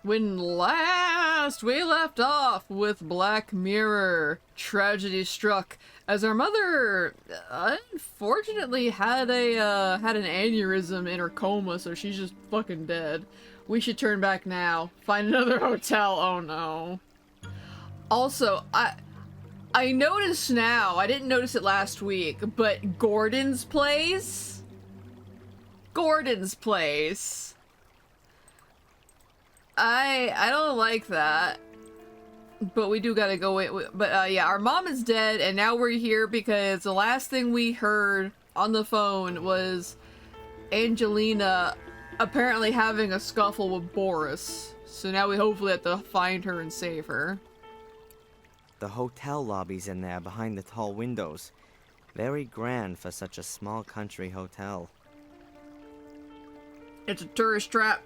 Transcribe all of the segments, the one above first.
When last we left off with Black Mirror, tragedy struck as our mother unfortunately had an aneurysm in her coma, so she's just fucking dead. We should turn back now. Find another hotel. Oh no. Also, I noticed now, I didn't notice it last week, but Gordon's place? Gordon's place. I don't like that, but we do gotta go wait. But yeah, our mom is dead, and now we're here because the last thing we heard on the phone was Angelina apparently having a scuffle with Borris. So now we hopefully have to find her and save her. The hotel lobby's in there behind the tall windows. Very grand for such a small country hotel. It's a tourist trap.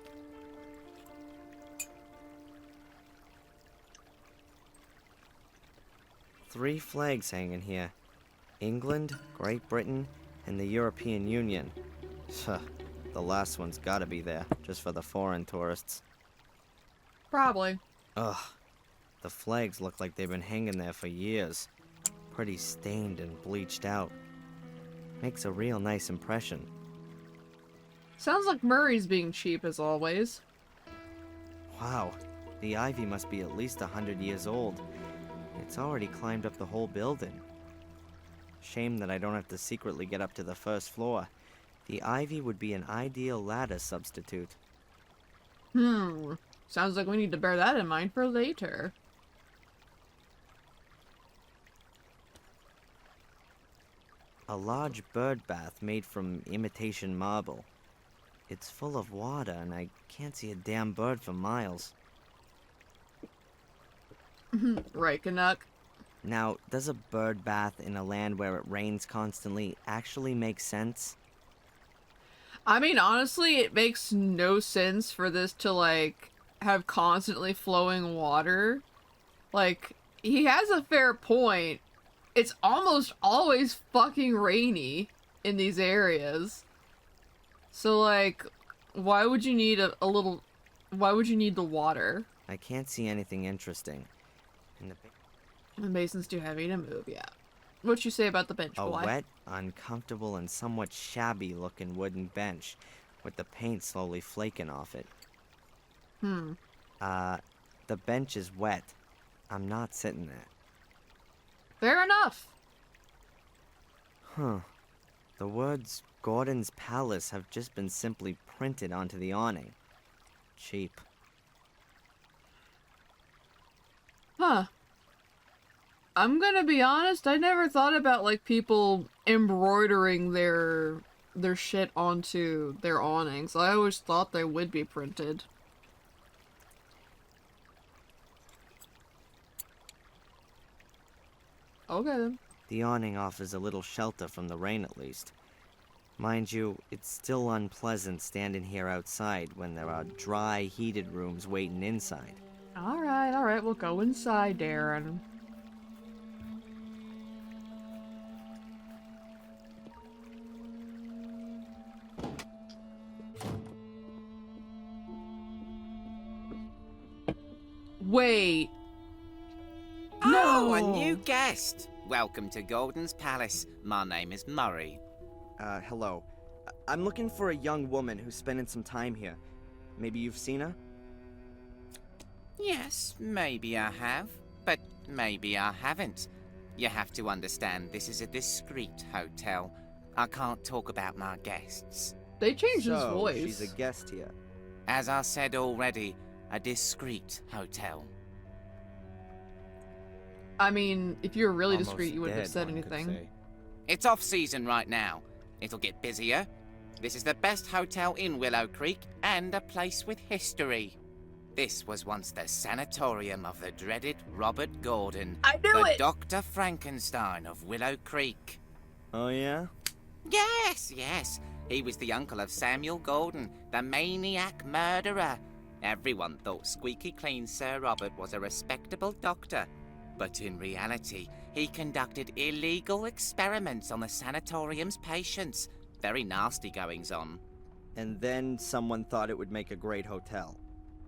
Three flags hanging here. England, Great Britain, and the European Union. The last one's gotta be there, just for the foreign tourists. Probably. Ugh. The flags look like they've been hanging there for years. Pretty stained and bleached out. Makes a real nice impression. Sounds like Murray's being cheap as always. Wow. The ivy must be at least 100 years old. It's already climbed up the whole building. Shame that I don't have to secretly get up to the first floor. The ivy would be an ideal ladder substitute. Sounds like we need to bear that in mind for later. A large bird bath made from imitation marble. It's full of water and I can't see a damn bird for miles. Right, Canuck. Now, does a bird bath in a land where it rains constantly actually make sense? I mean, honestly, it makes no sense for this to, like, have constantly flowing water. Like, he has a fair point. It's almost always fucking rainy in these areas. So, like, why would you need why would you need the water? I can't see anything interesting. The basin's too heavy to move, yeah. What'd you say about the bench, A boy? wet, uncomfortable, and somewhat shabby-looking wooden bench, with the paint slowly flaking off it. The bench is wet. I'm not sitting there. Fair enough. The words Gordon's Palace have just been simply printed onto the awning. Cheap. Huh. I'm gonna be honest, I never thought about, like, people embroidering their shit onto their awnings. I always thought they would be printed. Okay then. The awning offers a little shelter from the rain at least. Mind you, it's still unpleasant standing here outside when there are dry, heated rooms waiting inside. Alright, we'll go inside, Darren. Wait. Oh, No! a new guest! Welcome to Gordon's Palace. My name is Murray. Hello. I'm looking for a young woman who's spending some time here. Maybe you've seen her? Yes, maybe I have, but maybe I haven't. You have to understand, this is a discreet hotel. I can't talk about my guests. They changed his So, voice. she's a guest here. As I said already, a discreet hotel. I mean, if you were really Almost discreet, you wouldn't have dead, said one could anything. say. It's off season right now. It'll get busier. This is the best hotel in Willow Creek and a place with history. This was once the sanatorium of the dreaded Robert Gordon, I knew the it! Dr. Frankenstein of Willow Creek. Oh yeah? Yes. He was the uncle of Samuel Gordon, the maniac murderer. Everyone thought squeaky clean Sir Robert was a respectable doctor. But in reality, he conducted illegal experiments on the sanatorium's patients. Very nasty goings on. And then someone thought it would make a great hotel.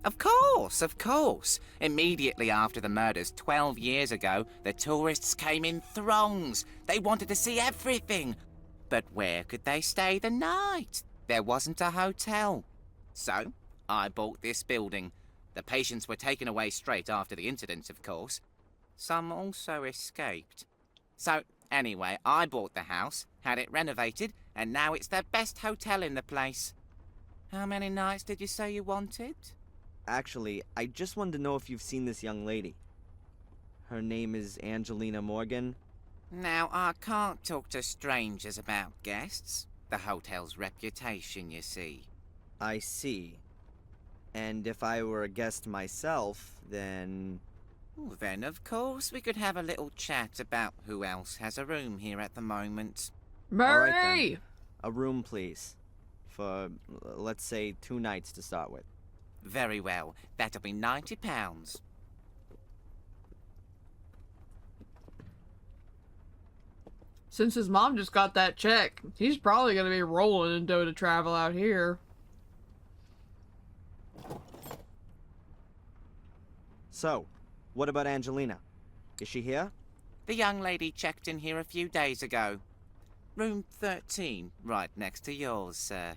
Of course, of course. Immediately after the murders 12 years ago, the tourists came in throngs. They wanted to see everything. But where could they stay the night? There wasn't a hotel. So, I bought this building. The patients were taken away straight after the incident, of course. Some also escaped. So, anyway, I bought the house, had it renovated, and now it's the best hotel in the place. How many nights did you say you wanted? Actually, I just wanted to know if you've seen this young lady. Her name is Angelina Morgan. Now, I can't talk to strangers about guests. The hotel's reputation, you see. I see. And if I were a guest myself, then... Then, of course, we could have a little chat about who else has a room here at the moment. Murray! All right, then. A room, please. For, let's say, 2 nights to start with. Very well. That'll be £90. Since his mom just got that check, he's probably gonna be rolling in dough to travel out here. So, what about Angelina? Is she here? The young lady checked in here a few days ago. Room 13, right next to yours, sir.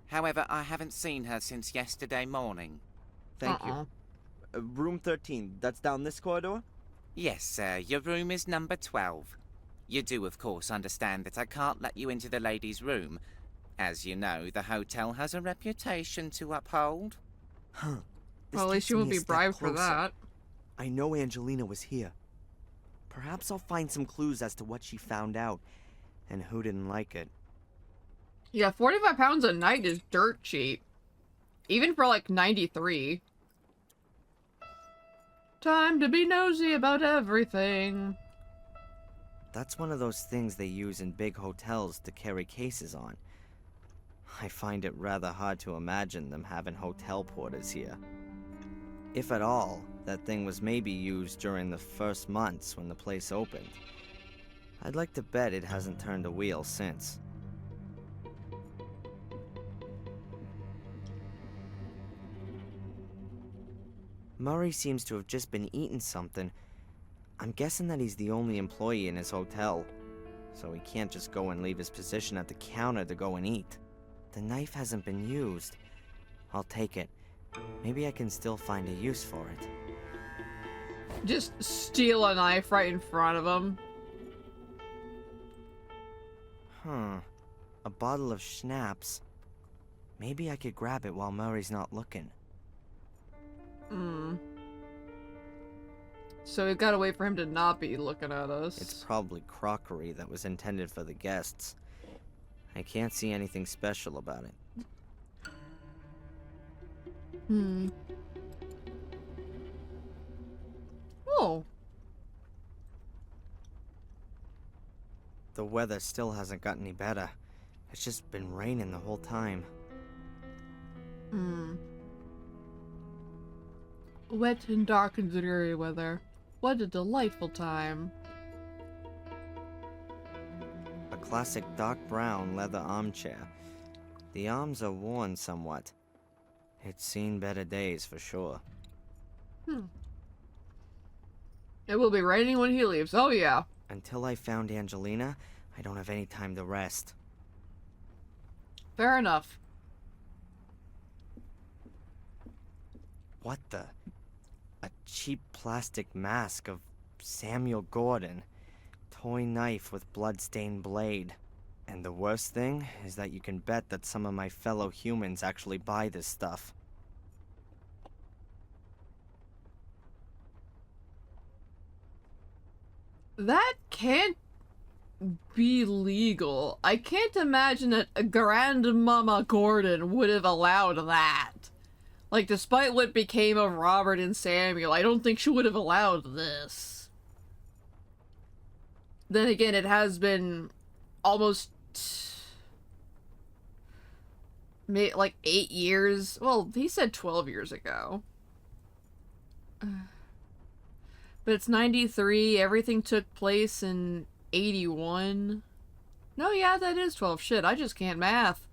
However, I haven't seen her since yesterday morning. Thank you. Room 13, that's down this corridor? Yes, sir. Your room is number 12. You do, of course, understand that I can't let you into the lady's room. As you know, the hotel has a reputation to uphold. Huh. Well, at least you won't be bribed for that. I know Angelina was here. Perhaps I'll find some clues as to what she found out, and who didn't like it. Yeah, 45 pounds a night is dirt cheap. Even for like 93. Time to be nosy about everything. That's one of those things they use in big hotels to carry cases on. I find it rather hard to imagine them having hotel porters here. If at all, that thing was maybe used during the first months when the place opened. I'd like to bet it hasn't turned a wheel since. Murray seems to have just been eating something. I'm guessing that he's the only employee in his hotel, so he can't just go and leave his position at the counter to go and eat. The knife hasn't been used. I'll take it. Maybe I can still find a use for it. Just steal a knife right in front of him. Huh. A bottle of schnapps. Maybe I could grab it while Murray's not looking. So we've got to wait for him to not be looking at us. It's probably crockery that was intended for the guests. I can't see anything special about it. Oh. The weather still hasn't got any better. It's just been raining the whole time. Wet and dark and dreary weather. What a delightful time. A classic dark brown leather armchair. The arms are worn somewhat. It's seen better days for sure. It will be raining when he leaves. Oh yeah. Until I found Angelina, I don't have any time to rest. Fair enough. What the? A cheap plastic mask of Samuel Gordon. Toy knife with blood-stained blade. And the worst thing is that you can bet that some of my fellow humans actually buy this stuff. That can't be legal. I can't imagine that a Grandmama Gordon would have allowed that. Like, despite what became of Robert and Samuel, I don't think she would have allowed this. Then again, it has been almost like 8 years. Well, he said 12 years ago. But it's 93. Everything took place in 81. No, yeah, that is 12. Shit, I just can't math.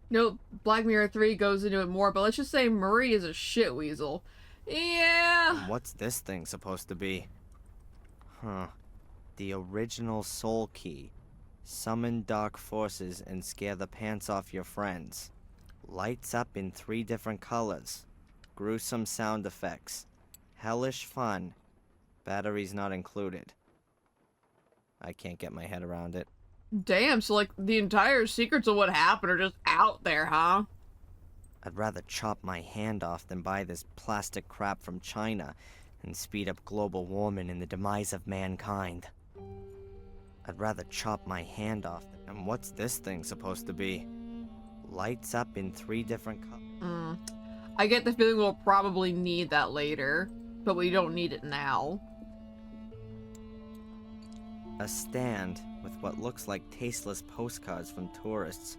Nope, Black Mirror 3 goes into it more, but let's just say Murray is a shit weasel. Yeah. And what's this thing supposed to be? Huh. The original soul key. Summon dark forces and scare the pants off your friends. Lights up in 3 different colors. Gruesome sound effects. Hellish fun. Batteries not included. I can't get my head around it. Damn, so like the entire secrets of what happened are just out there, huh? I'd rather chop my hand off than buy this plastic crap from China and speed up global warming and the demise of mankind. I'd rather chop my hand off. And what's this thing supposed to be? Lights up in 3 different colors. I get the feeling we'll probably need that later, but we don't need it now. A stand with what looks like tasteless postcards from tourists.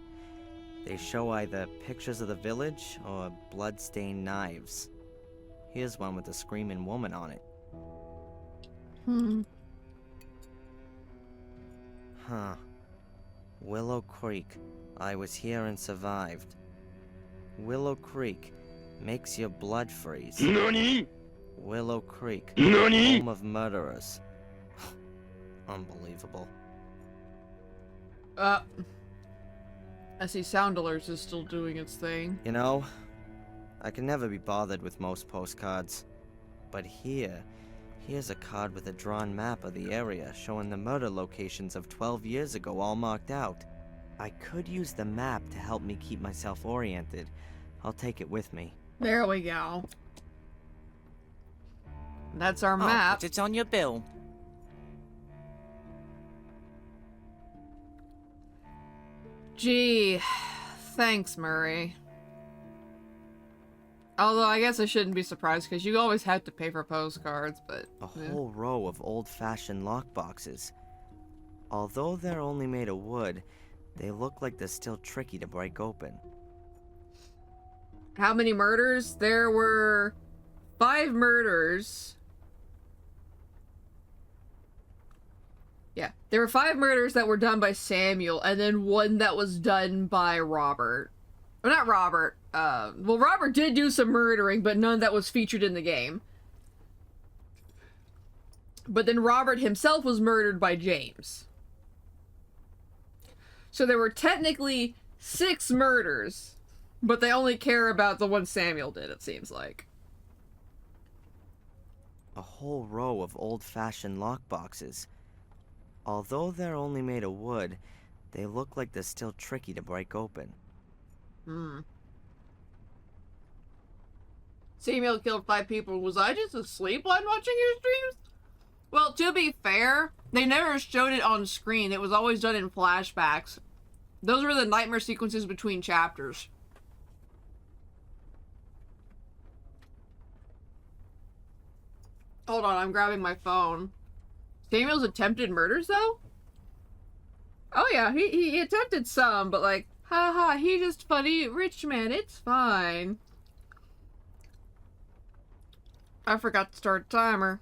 They show either pictures of the village or blood-stained knives. Here's one with a screaming woman on it. Huh. Willow Creek. I was here and survived. Willow Creek makes your blood freeze. NANI?! Willow Creek, NANI?! home of murderers. Unbelievable. I see Sound Alerts is still doing its thing. You know, I can never be bothered with most postcards. But here's a card with a drawn map of the area showing the murder locations of 12 years ago all marked out. I could use the map to help me keep myself oriented. I'll take it with me. There we go. That's our I'll map. put it on your bill. Gee, thanks, Murray. Although I guess I shouldn't be surprised because you always had to pay for postcards, but... A whole row of old-fashioned lockboxes. Although they're only made of wood, they look like they're still tricky to break open. How many murders? There were 5 murders. Yeah, there were 5 murders that were done by Samuel, and then 1 that was done by Robert. Well, not Robert. Well, Robert did do some murdering, but none that was featured in the game. But then Robert himself was murdered by James. So there were technically 6 murders, but they only care about the one Samuel did, it seems like. A whole row of old-fashioned lockboxes. Although they're only made of wood, they look like they're still tricky to break open. Samuel killed 5 people. Was I just asleep while watching your streams? Well, to be fair, they never showed it on screen. It was always done in flashbacks. Those were the nightmare sequences between chapters. Hold on, I'm grabbing my phone. Samuel's attempted murders, though? Oh yeah, he attempted some, but like, haha, he just funny rich man, it's fine. I forgot to start a timer.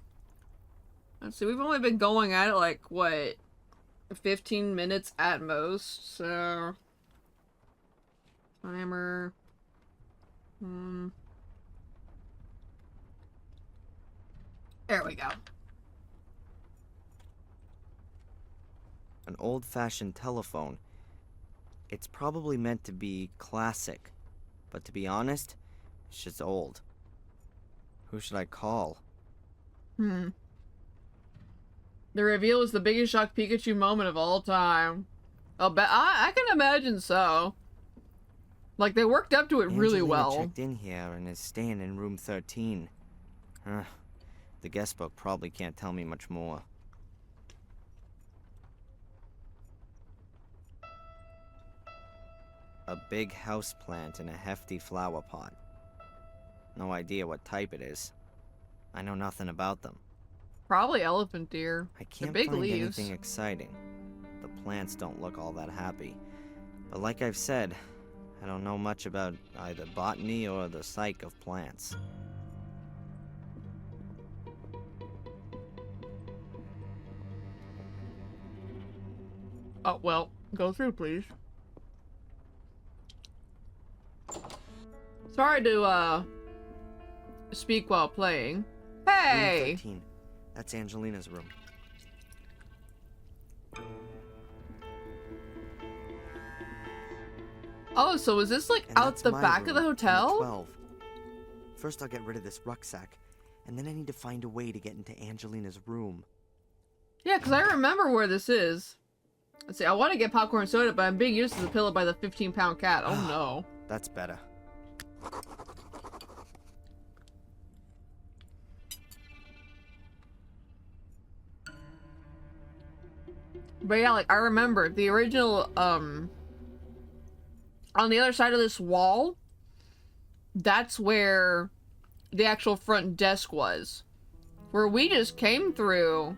Let's see, we've only been going at it like, what, 15 minutes at most, so... Timer... There we go. An old-fashioned telephone. It's probably meant to be classic, but to be honest, it's just old. Who should I call? The reveal was the biggest shock Pikachu moment of all time. I'll bet I can imagine so. Like, they worked up to it really Angelina well. checked in here and is staying in room 13. The guest book probably can't tell me much more. A big houseplant in a hefty flower pot. No idea what type it is. I know nothing about them. Probably elephant deer. I can't big find leaves. anything exciting. The plants don't look all that happy. But like I've said, I don't know much about either botany or the psyche of plants. Oh, well, go through, please. Sorry to, speak while playing. Hey! Room 13. That's Angelina's room. Oh, so is this, like, And out that's the my back of room, the number hotel? 12. First, I'll get rid of this rucksack, and then I need to find a way to get into Angelina's room. Yeah, because I remember where this is. Let's see, I want to get popcorn soda, but I'm being used as a pillow by the 15-pound cat. Oh, no. That's better. But yeah, like, I remember the original, on the other side of this wall, that's where the actual front desk was. Where we just came through,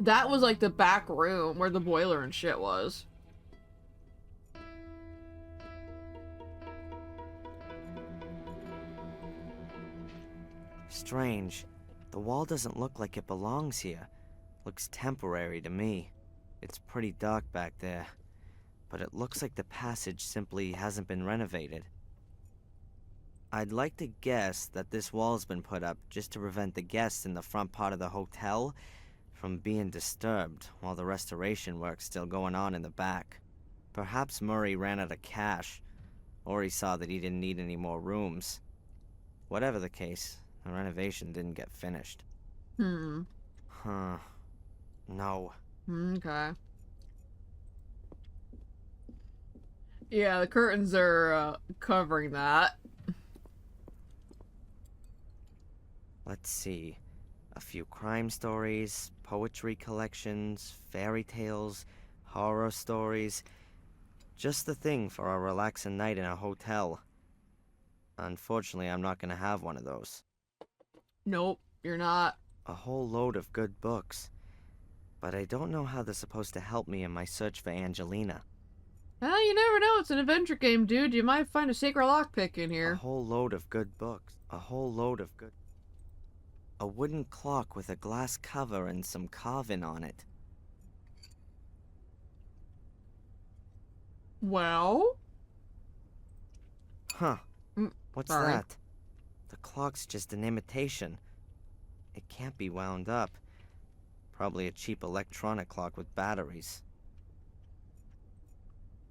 that was like the back room where the boiler and shit was. Strange. The wall doesn't look like it belongs here. Looks temporary to me. It's pretty dark back there. But it looks like the passage simply hasn't been renovated. I'd like to guess that this wall's been put up just to prevent the guests in the front part of the hotel from being disturbed while the restoration work's still going on in the back. Perhaps Murray ran out of cash, or he saw that he didn't need any more rooms. Whatever the case, the renovation didn't get finished. Huh. No. Okay. Yeah, the curtains are, covering that. Let's see. A few crime stories, poetry collections, fairy tales, horror stories. Just the thing for a relaxing night in a hotel. Unfortunately, I'm not gonna have one of those. Nope, you're not. A whole load of good books. But I don't know how they're supposed to help me in my search for Angelina. Well, you never know. It's an adventure game, dude. You might find a secret lockpick in A here. whole load of good books. A whole load of good... A wooden clock with a glass cover and some carving on it. Well? Huh. What's sorry. that? The clock's just an imitation. It can't be wound up. Probably a cheap electronic clock with batteries.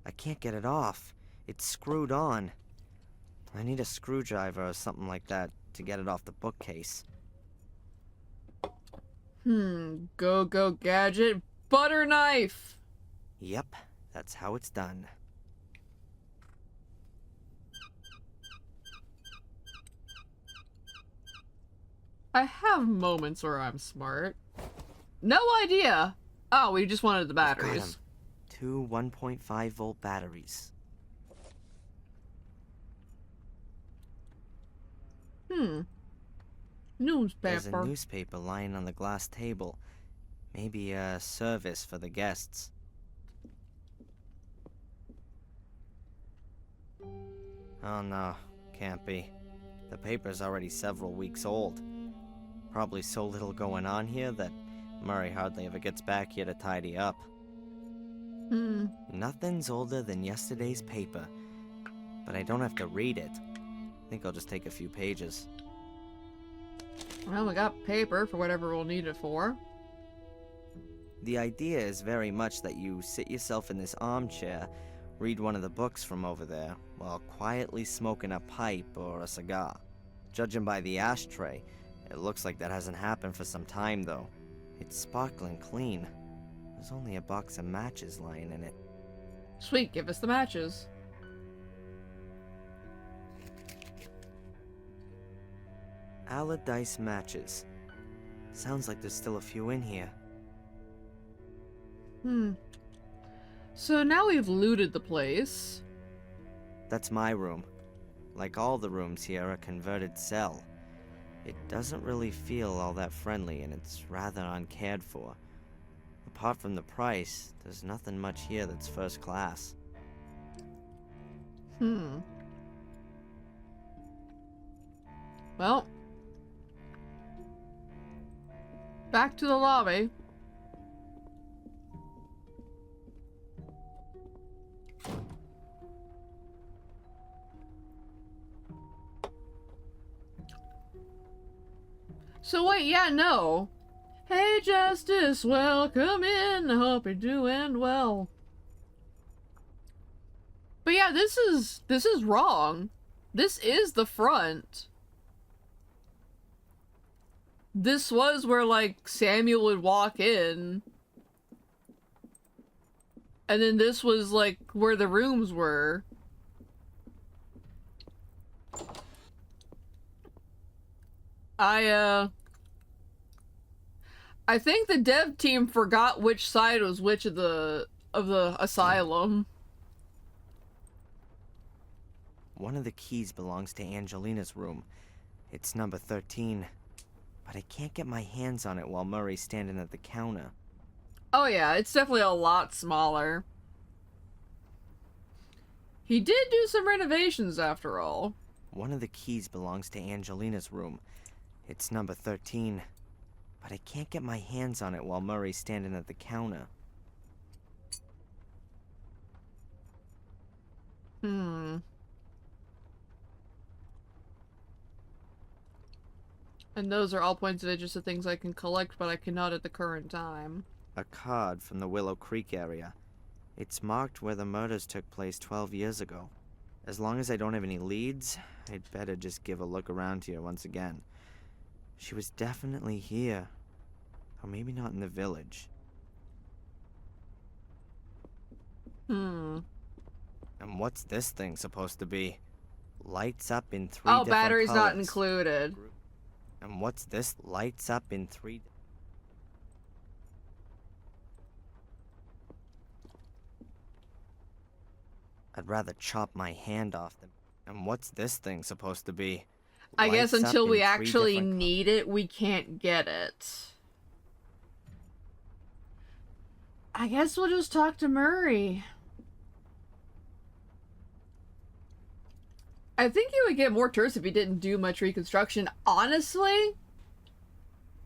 I can't get it off. It's screwed on. I need a screwdriver or something like that to get it off the bookcase. Go gadget. Butter knife! Yep, that's how it's done. I have moments where I'm smart. No idea! Oh, we just wanted the Got 'em. batteries. 2 1.5-volt batteries. There's a Newspaper. newspaper lying on the glass table. Maybe a service for the guests. Oh no, can't be. The paper's already several weeks old. Probably so little going on here that Murray hardly ever gets back here to tidy up. Nothing's older than yesterday's paper, but I don't have to read it. I think I'll just take a few pages. Well, we got paper for whatever we'll need it for. The idea is very much that you sit yourself in this armchair, read one of the books from over there, while quietly smoking a pipe or a cigar. Judging by the ashtray, it looks like that hasn't happened for some time though. It's sparkling clean. There's only a box of matches lying in it. Sweet, give us the matches. Allardyce matches. Sounds like there's still a few in here. So now we've looted the place. That's my room. Like all the rooms here, a converted cell. It doesn't really feel all that friendly and it's rather uncared for. Apart from the price, there's nothing much here that's first class. Well. Back to the lobby. So wait, yeah, no. Hey, Justice, welcome in. Hope you're doing well. But yeah, this is wrong. This is the front. This was where, like, Samuel would walk in. And then this was, like, where the rooms were. I think the dev team forgot which side was which of the asylum. One of the keys belongs to Angelina's room. It's number 13. But I can't get my hands on it while Murray's standing at the counter. Oh yeah, it's definitely a lot smaller. He did do some renovations after all. One of the keys belongs to Angelina's room. It's number 13. But I can't get my hands on it while Murray's standing at the counter. And those are all points of interest of things I can collect, but I cannot at the current time. A card from the Willow Creek area. It's marked where the murders took place 12 years ago. As long as I don't have any leads, I'd better just give a look around here once again. She was definitely here. Or maybe not in the village. And what's this thing supposed to be? Lights up in 3 different colors. Oh, batteries not included. And what's this? Lights up in 3... I'd rather chop my hand off than... And what's this thing supposed to be? I guess Lights up until in we 3 actually different need it, we can't get it. I guess we'll just talk to Murray. I think you would get more tourists if you didn't do much reconstruction. Honestly,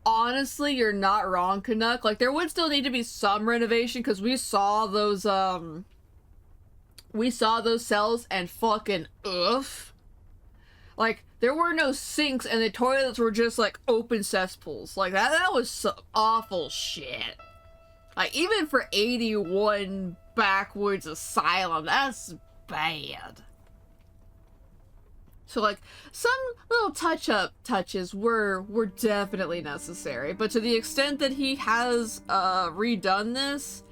you're not wrong, Canuck. Like, there would still need to be some renovation, because we saw those cells and fucking oof. Like, there were no sinks and the toilets were just, like, open cesspools. Like, that was some awful shit. Like, even for 81 backwoods asylum, that's bad. So, like, some little touches were definitely necessary. But to the extent that he has, redone this,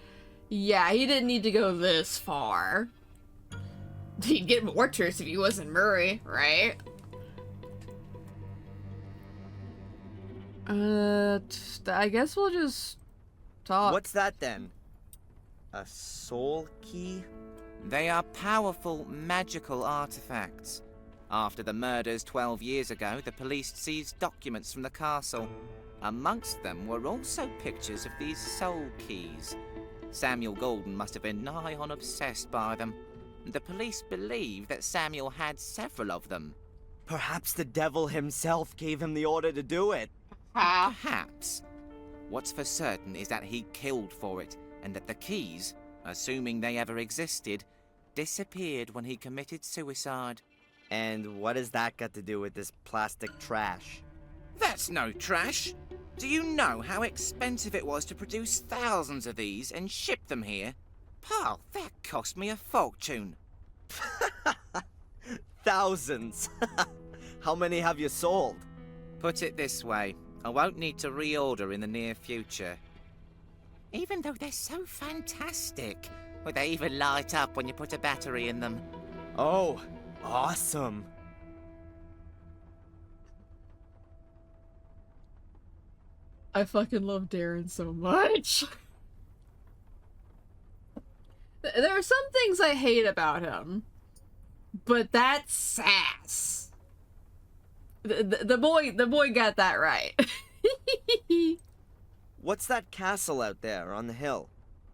yeah, he didn't need to go this far. He'd get more tourists if he wasn't Murray, right? I guess we'll just talk. What's that then? A soul key? They are powerful, magical artifacts. After the murders 12 years ago, the police seized documents from the castle. Amongst them were also pictures of these soul keys. Samuel Golden must have been nigh on obsessed by them. The police believe that Samuel had several of them. Perhaps the devil himself gave him the order to do it. Perhaps. What's for certain is that he killed for it, and that the keys, assuming they ever existed, disappeared when he committed suicide. And what has that got to do with this plastic trash? That's no trash. Do you know how expensive it was to produce thousands of these and ship them here? Pal, that cost me a fortune. Thousands! How many have you sold? Put it this way, I won't need to reorder in the near future. Even though they're so fantastic, would they even light up when you put a battery in them? Oh, awesome! I fucking love Darren so much. There are some things I hate about him, but that's sass. The boy got that right. What's that castle out there on the hill?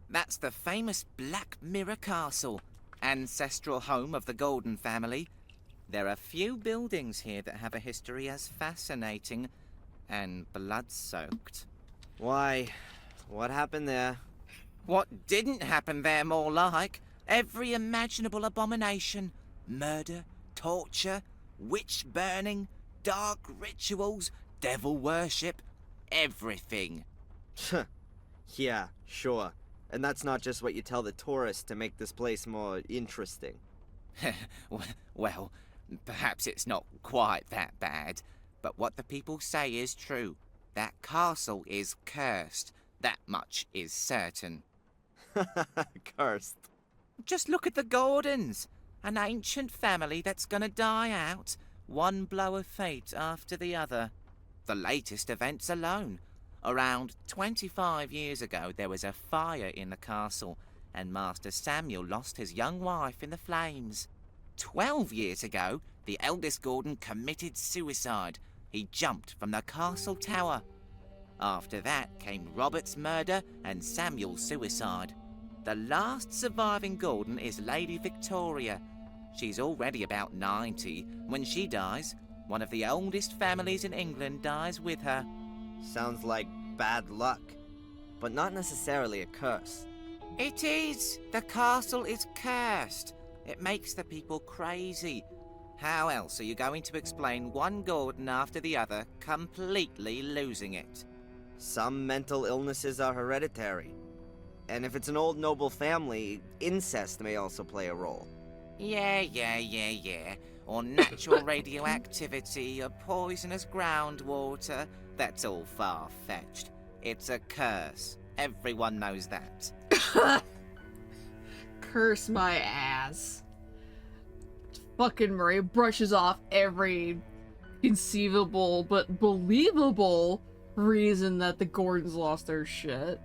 That's the famous Black Mirror Castle, ancestral home of the Golden family. There are few buildings here that have a history as fascinating and blood-soaked. Why, what happened there? What didn't happen there, more like? Every imaginable abomination. Murder, torture, witch burning, dark rituals, devil worship, everything. Yeah, sure. And that's not just what you tell the tourists to make this place more interesting. Well, perhaps it's not quite that bad, but what the people say is true. That castle is cursed. That much is certain. Cursed. Just look at the Gordons, an ancient family that's gonna die out, one blow of fate after the other. The latest events alone. Around 25 years ago, there was a fire in the castle, and Master Samuel lost his young wife in the flames. 12 years ago, the eldest Gordon committed suicide. He jumped from the castle tower. After that came Robert's murder and Samuel's suicide. The last surviving Gordon is Lady Victoria. She's already about 90. When she dies, one of the oldest families in England dies with her. Sounds like bad luck, but not necessarily a curse. It is. The castle is cursed. It makes the people crazy. How else are you going to explain one Gordon after the other completely losing it? Some mental illnesses are hereditary. And if it's an old noble family, incest may also play a role. Yeah. Or natural radioactivity, or poisonous groundwater. That's all far-fetched. It's a curse. Everyone knows that. Curse my ass. Fucking Murray brushes off every conceivable but believable reason that the Gordons lost their shit.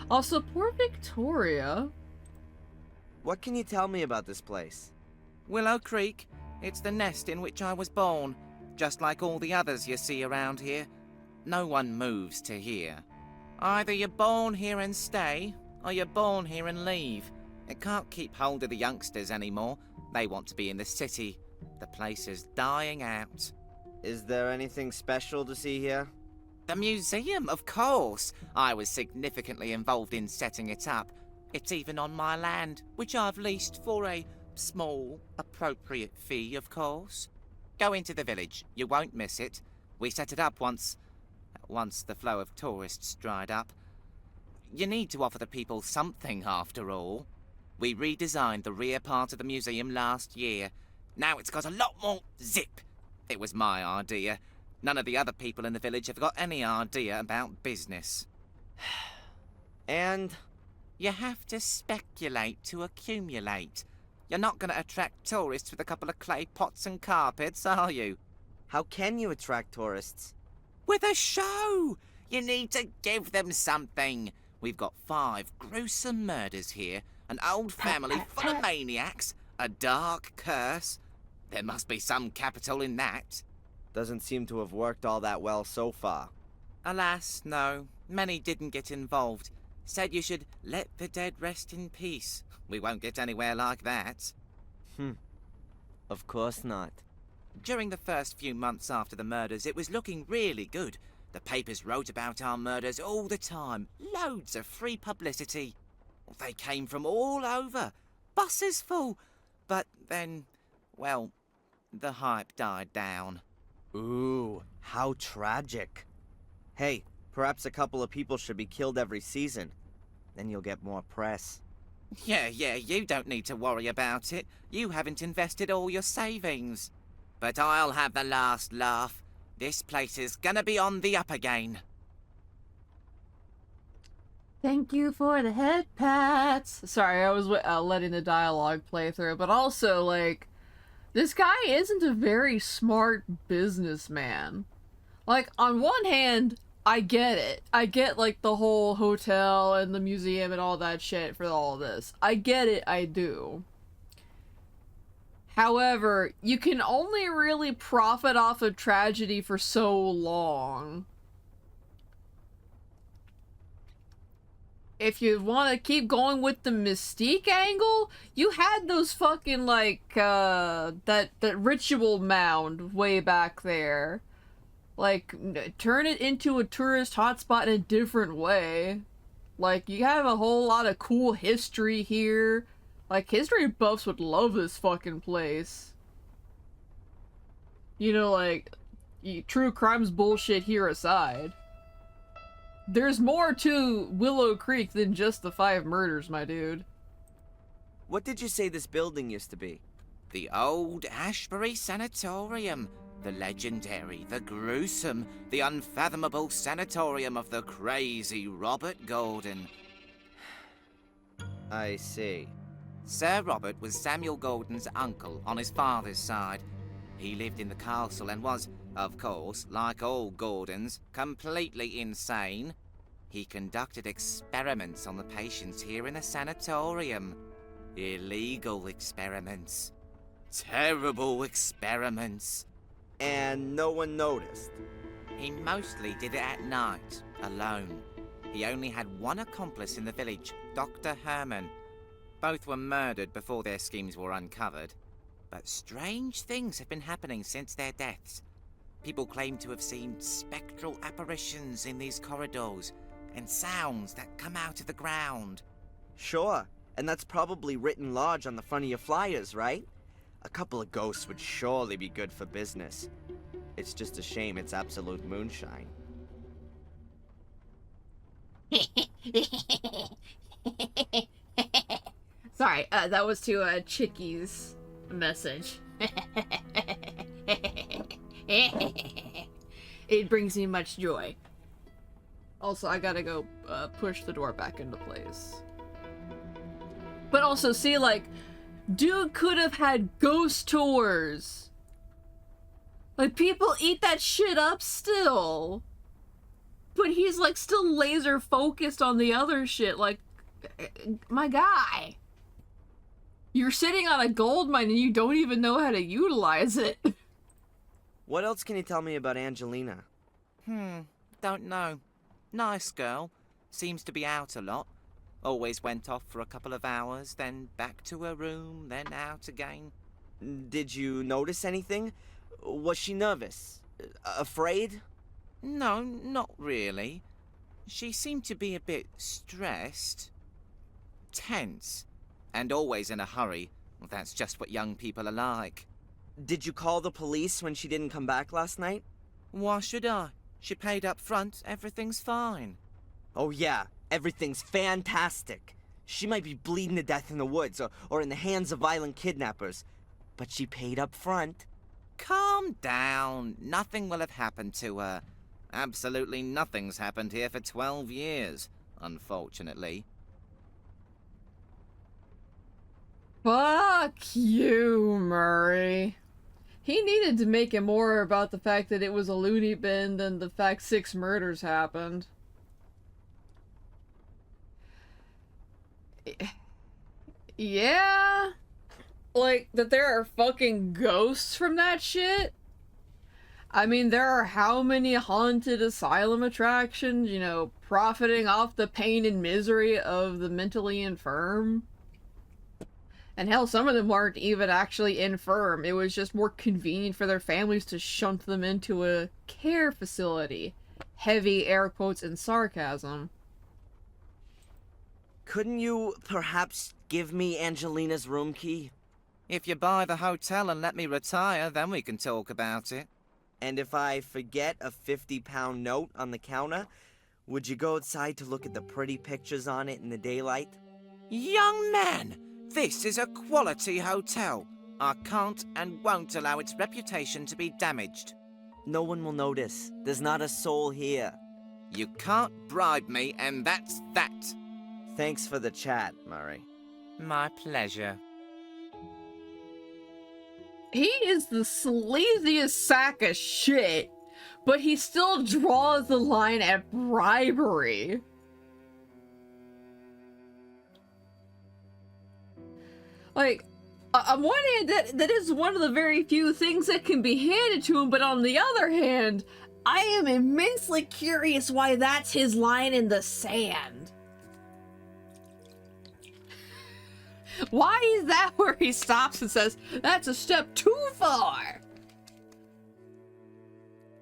Also, poor Victoria. What can you tell me about this place? Willow Creek. It's the nest in which I was born. Just like all the others you see around here. No one moves to here. Either you're born here and stay, or you're born here and leave. It can't keep hold of the youngsters anymore. They want to be in the city. The place is dying out. Is there anything special to see here? The museum, of course. I was significantly involved in setting it up. It's even on my land, which I've leased for a small, appropriate fee, of course. Go into the village. You won't miss it. We set it up once the flow of tourists dried up. You need to offer the people something, after all. We redesigned the rear part of the museum last year. Now it's got a lot more zip. It was my idea. None of the other people in the village have got any idea about business. And? You have to speculate to accumulate. You're not going to attract tourists with a couple of clay pots and carpets, are you? How can you attract tourists? With a show! You need to give them something. We've got 5 gruesome murders here, an old family full of maniacs, a dark curse. There must be some capital in that. Doesn't seem to have worked all that well so far. Alas, no. Many didn't get involved. Said you should let the dead rest in peace. We won't get anywhere like that. Of course not. During the first few months after the murders, it was looking really good. The papers wrote about our murders all the time. Loads of free publicity. They came from all over. Buses full. But then, well, the hype died down. Ooh, how tragic. Hey, perhaps a couple of people should be killed every season. Then you'll get more press. Yeah, you don't need to worry about it. You haven't invested all your savings. But I'll have the last laugh. This place is gonna be on the up again. Thank you for the head pats. Sorry, I was letting the dialogue play through, but also, like, this guy isn't a very smart businessman. Like, on one hand, I get it. I get, like, the whole hotel and the museum and all that shit for all this. I get it, I do. However, you can only really profit off of tragedy for so long. If you want to keep going with the mystique angle, you had those fucking, like, that ritual mound way back there. Like, turn it into a tourist hotspot in a different way. Like, you have a whole lot of cool history here. Like, history buffs would love this fucking place. You know, like, true crimes bullshit here aside. There's more to Willow Creek than just the 5 murders, my dude. What did you say this building used to be? The old Ashbury Sanatorium. The legendary, the gruesome, the unfathomable sanatorium of the crazy Robert Gordon. I see. Sir Robert was Samuel Gordon's uncle on his father's side. He lived in the castle and was, of course, like all Gordons, completely insane. He conducted experiments on the patients here in the sanatorium. Illegal experiments. Terrible experiments. And no one noticed. He mostly did it at night, alone. He only had one accomplice in the village, Dr. Herman. Both were murdered before their schemes were uncovered. But strange things have been happening since their deaths. People claim to have seen spectral apparitions in these corridors, and sounds that come out of the ground. Sure, and that's probably written large on the front of your flyers, right? A couple of ghosts would surely be good for business. It's just a shame it's absolute moonshine. Sorry, that was to Chicky's message. It brings me much joy. Also, I gotta go push the door back into place. But also, see, like, dude could have had ghost tours. Like, people eat that shit up still. But he's, like, still laser focused on the other shit. Like, my guy. You're sitting on a gold mine and you don't even know how to utilize it. What else can you tell me about Angelina? Don't know. Nice girl. Seems to be out a lot. Always went off for a couple of hours, then back to her room, then out again. Did you notice anything? Was she nervous? Afraid? No, not really. She seemed to be a bit stressed. Tense. And always in a hurry. That's just what young people are like. Did you call the police when she didn't come back last night? Why should I? She paid up front. Everything's fine. Oh yeah, everything's fantastic. She might be bleeding to death in the woods or in the hands of violent kidnappers. But she paid up front. Calm down. Nothing will have happened to her. Absolutely nothing's happened here for 12 years, unfortunately. Fuck you, Murray. He needed to make it more about the fact that it was a loony bin than the fact 6 murders happened. Yeah? Like, that there are fucking ghosts from that shit? I mean, there are how many haunted asylum attractions, you know, profiting off the pain and misery of the mentally infirm? And hell, some of them weren't even actually infirm. It was just more convenient for their families to shunt them into a care facility. Heavy air quotes and sarcasm. Couldn't you perhaps give me Angelina's room key? If you buy the hotel and let me retire, then we can talk about it. And if I forget a 50-pound note on the counter, would you go outside to look at the pretty pictures on it in the daylight? Young man, this is a quality hotel. I can't and won't allow its reputation to be damaged. No one will notice. There's not a soul here. You can't bribe me, and that's that. Thanks for the chat, Murray. My pleasure. He is the sleaziest sack of shit, but he still draws the line at bribery. Like, on one hand, that is one of the very few things that can be handed to him, but on the other hand, I am immensely curious why that's his line in the sand. Why is that where he stops and says, that's a step too far?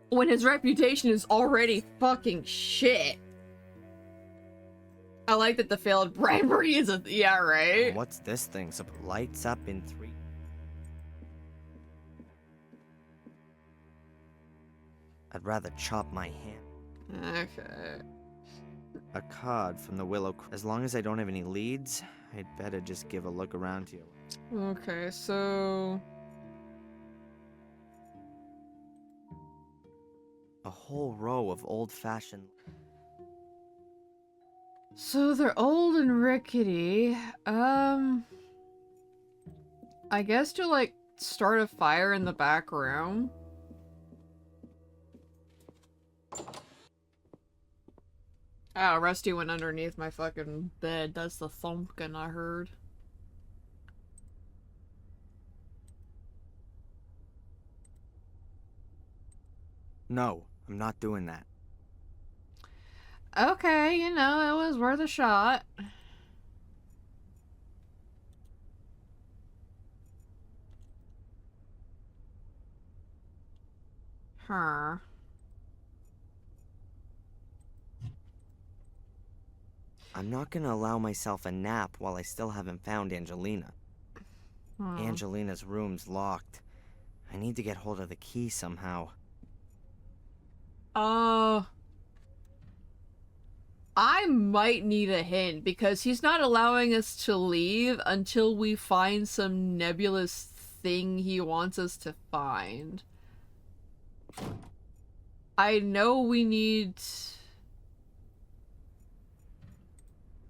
When his reputation is already fucking shit. I like that the failed bribery is a... Yeah, right? What's this thing? So lights up in 3... I'd rather chop my hand. Okay. A card from the Willow Creek. As long as I don't have any leads, I'd better just give a look around here. Okay, so... A whole row of old-fashioned... So they're old and rickety. I guess to like start a fire in the back room. Oh, Rusty went underneath my fucking bed. That's the thumpkin I heard. No, I'm not doing that. Okay, you know, it was worth a shot. Huh. I'm not gonna allow myself a nap while I still haven't found Angelina. Angelina's room's locked. I need to get hold of the key somehow. I might need a hint because he's not allowing us to leave until we find some nebulous thing he wants us to find. I know we need...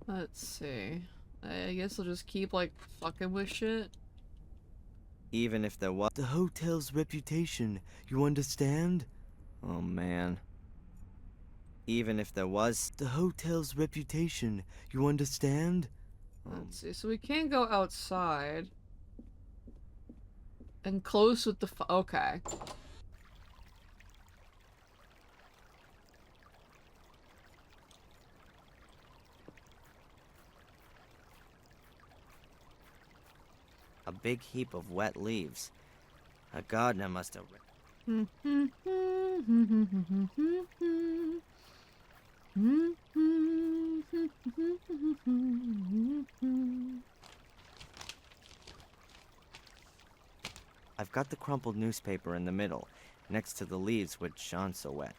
Let's see. I guess I'll just keep, like, fucking with shit. Even if there was... The hotel's reputation, you understand? Oh, man. Even if there was... The hotel's reputation, you understand? Let's see. So we can't go outside. And close with the... Okay. A big heap of wet leaves. A gardener must have... I've got the crumpled newspaper in the middle, next to the leaves which aren't so wet.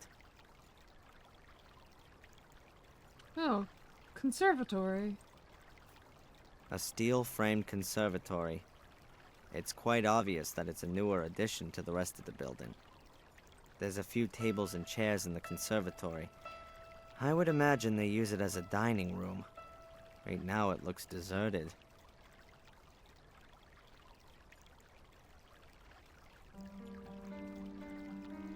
Oh, conservatory. A steel-framed conservatory. It's quite obvious that it's a newer addition to the rest of the building. There's a few tables and chairs in the conservatory. I would imagine they use it as a dining room. Right now it looks deserted.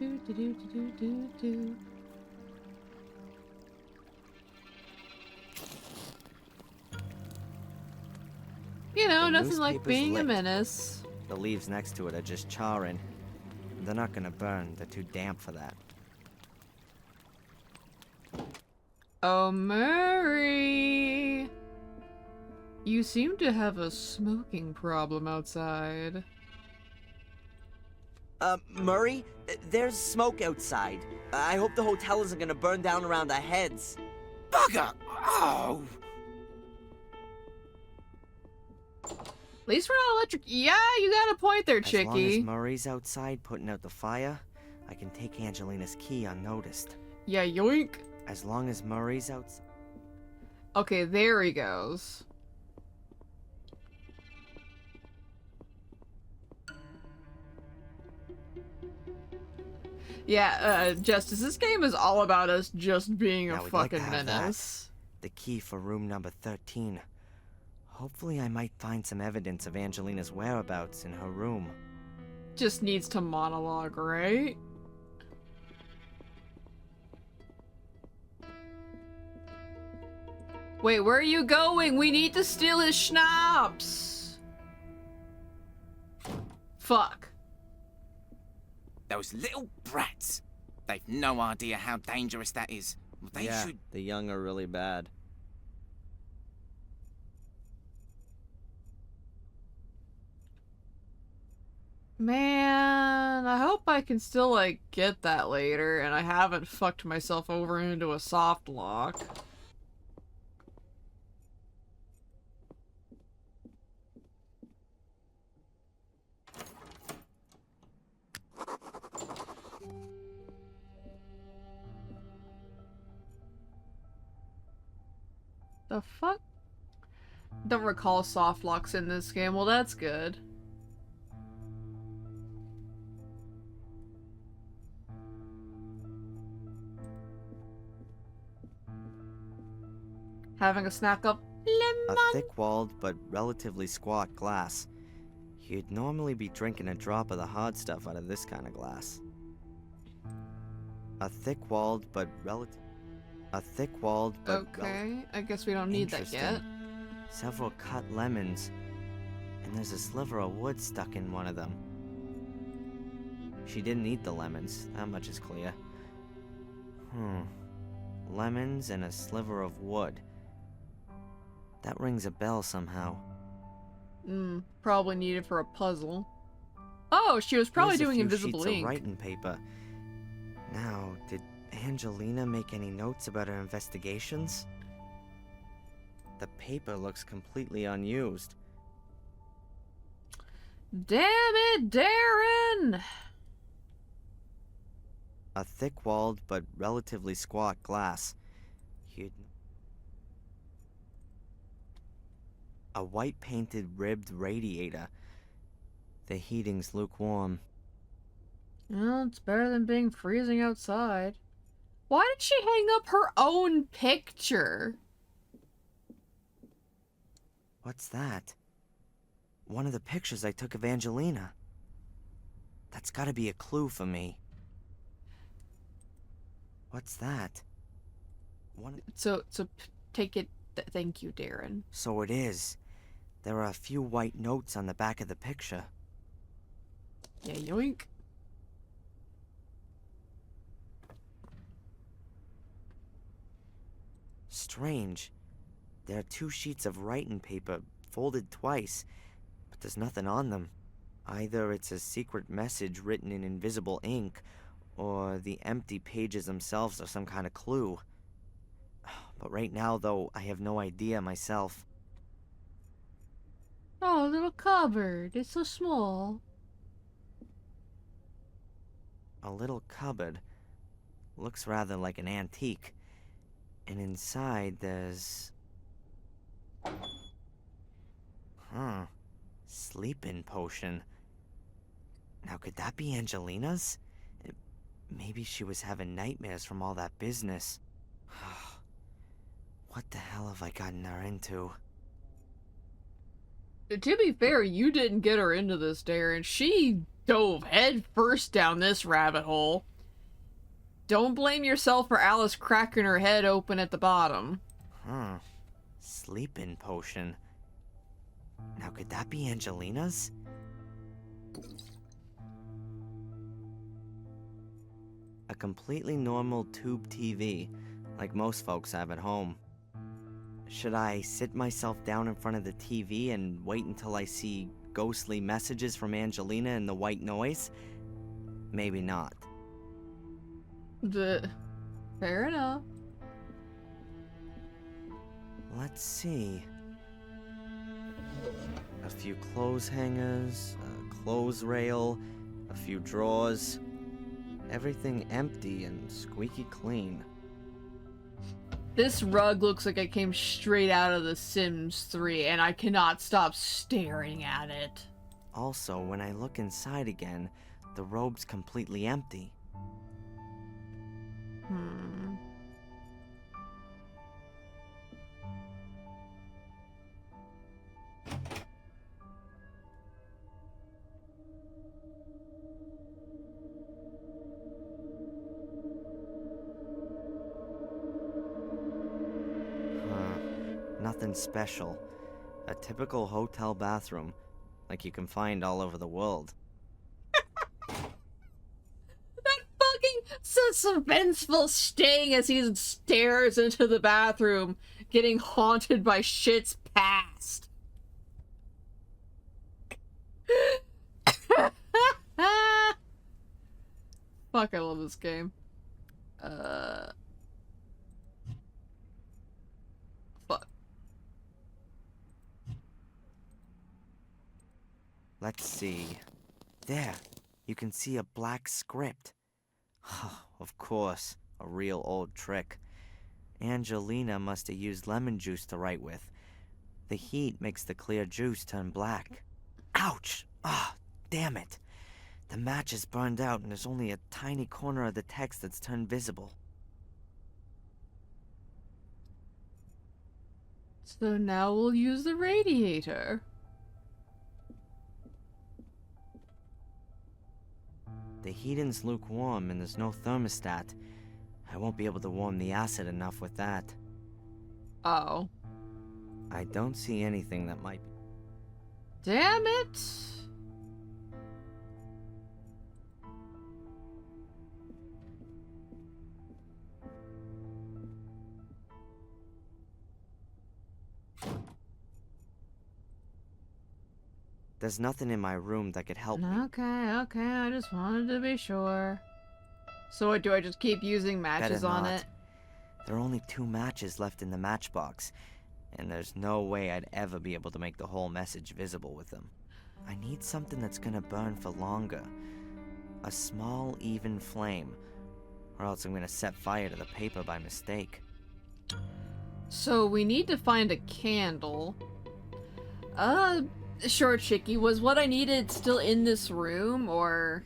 Do, do, do, do, do, do. You know, The nothing like newspaper's being a lit. menace. The leaves next to it are just charring. They're not gonna burn, they're too damp for that. Oh, Murray! You seem to have a smoking problem outside. Murray, there's smoke outside. I hope the hotel isn't gonna burn down around our heads. Bugger! Oh! At least we're not electric. Yeah, you got a point there, As long as chickie. Murray's outside putting out the fire, I can take Angelina's key unnoticed. Yeah, yoink. As long as Murray's outside. Okay, there he goes. Yeah, Justice, this game is all about us just being a Now we'd like to fucking have that. menace. The key for room number 13. Hopefully I might find some evidence of Angelina's whereabouts in her room. Just needs to monologue, right? Wait, where are you going? We need to steal his schnapps! Fuck. Those little brats! They've no idea how dangerous that is. They yeah, should... the young are really bad. Man, I hope I can still, like, get that later, and I haven't fucked myself over into a soft lock. The fuck? Don't recall soft locks in this game. Well, that's good. Having a snack of lemon. A thick-walled but relatively squat glass. You'd normally be drinking a drop of the hard stuff out of this kind of glass. A thick-walled but Okay, I guess we don't need that yet. Interesting. Several cut lemons, and there's a sliver of wood stuck in one of them. She didn't eat the lemons, that much is clear. Lemons and a sliver of wood. That rings a bell somehow. Probably needed for a puzzle. Oh, she was probably Here's a doing few invisible sheets ink. of writing paper. Now, did Angelina make any notes about her investigations? The paper looks completely unused. Damn it, Darren! A thick-walled but relatively squat glass. A white-painted ribbed radiator. The heating's lukewarm. Well, it's better than being freezing outside. Why did she hang up her own picture? What's that? One of the pictures I took of Angelina. That's gotta be a clue for me. What's that? Take it. Thank you, Darren. So it is. There are a few white notes on the back of the picture. Yeah, yoink. Strange. There are 2 sheets of writing paper, folded twice, but there's nothing on them. Either it's a secret message written in invisible ink, or the empty pages themselves are some kind of clue. But right now, though, I have no idea myself. Oh, a little cupboard. It's so small. A little cupboard. Looks rather like an antique. And inside there's... Sleeping potion. Now could that be Angelina's? Maybe she was having nightmares from all that business. What the hell have I gotten her into? To be fair, you didn't get her into this, Darren. She dove head first down this rabbit hole. Don't blame yourself for Alice cracking her head open at the bottom. Sleeping potion. Now could that be Angelina's? A completely normal tube TV, like most folks have at home. Should I sit myself down in front of the TV and wait until I see ghostly messages from Angelina in the white noise? Maybe not. Fair enough. Let's see. A few clothes hangers, a clothes rail, a few drawers. Everything empty and squeaky clean. This rug looks like it came straight out of The Sims 3, and I cannot stop staring at it. Also, when I look inside again, the robe's completely empty. Nothing special. A typical hotel bathroom, like you can find all over the world. That fucking suspenseful sting as he stares into the bathroom, getting haunted by shit's past. Fuck, I love this game. Fuck. Let's see. There, you can see a black script. Of course, a real old trick. Angelina must have used lemon juice to write with. The heat makes the clear juice turn black. Ouch! Ah, damn it. The match is burned out and there's only a tiny corner of the text that's turned visible. So now we'll use the radiator. The heating's lukewarm and there's no thermostat. I won't be able to warm the acid enough with that. Oh. I don't see anything that might... Damn it! There's nothing in my room that could help me. Okay, I just wanted to be sure. So what, do I just keep using matches Better on not. it? There are only 2 matches left in the matchbox, and there's no way I'd ever be able to make the whole message visible with them. I need something that's gonna burn for longer. A small, even flame, or else I'm gonna set fire to the paper by mistake. So we need to find a candle. Sure, Chicky, was what I needed still in this room, or...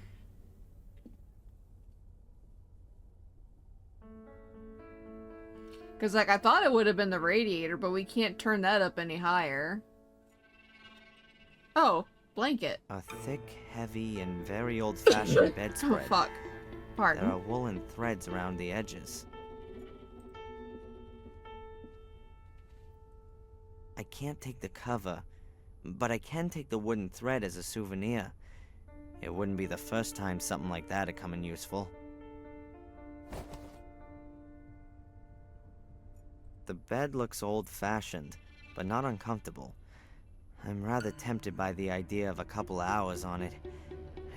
Because, like, I thought it would have been the radiator, but we can't turn that up any higher. Oh, blanket. A thick, heavy, and very old-fashioned bedspread. Oh, fuck. Pardon. There are woolen threads around the edges. I can't take the cover, but I can take the wooden thread as a souvenir. It wouldn't be the first time something like that had come in useful. The bed looks old-fashioned, but not uncomfortable. I'm rather tempted by the idea of a couple of hours on it.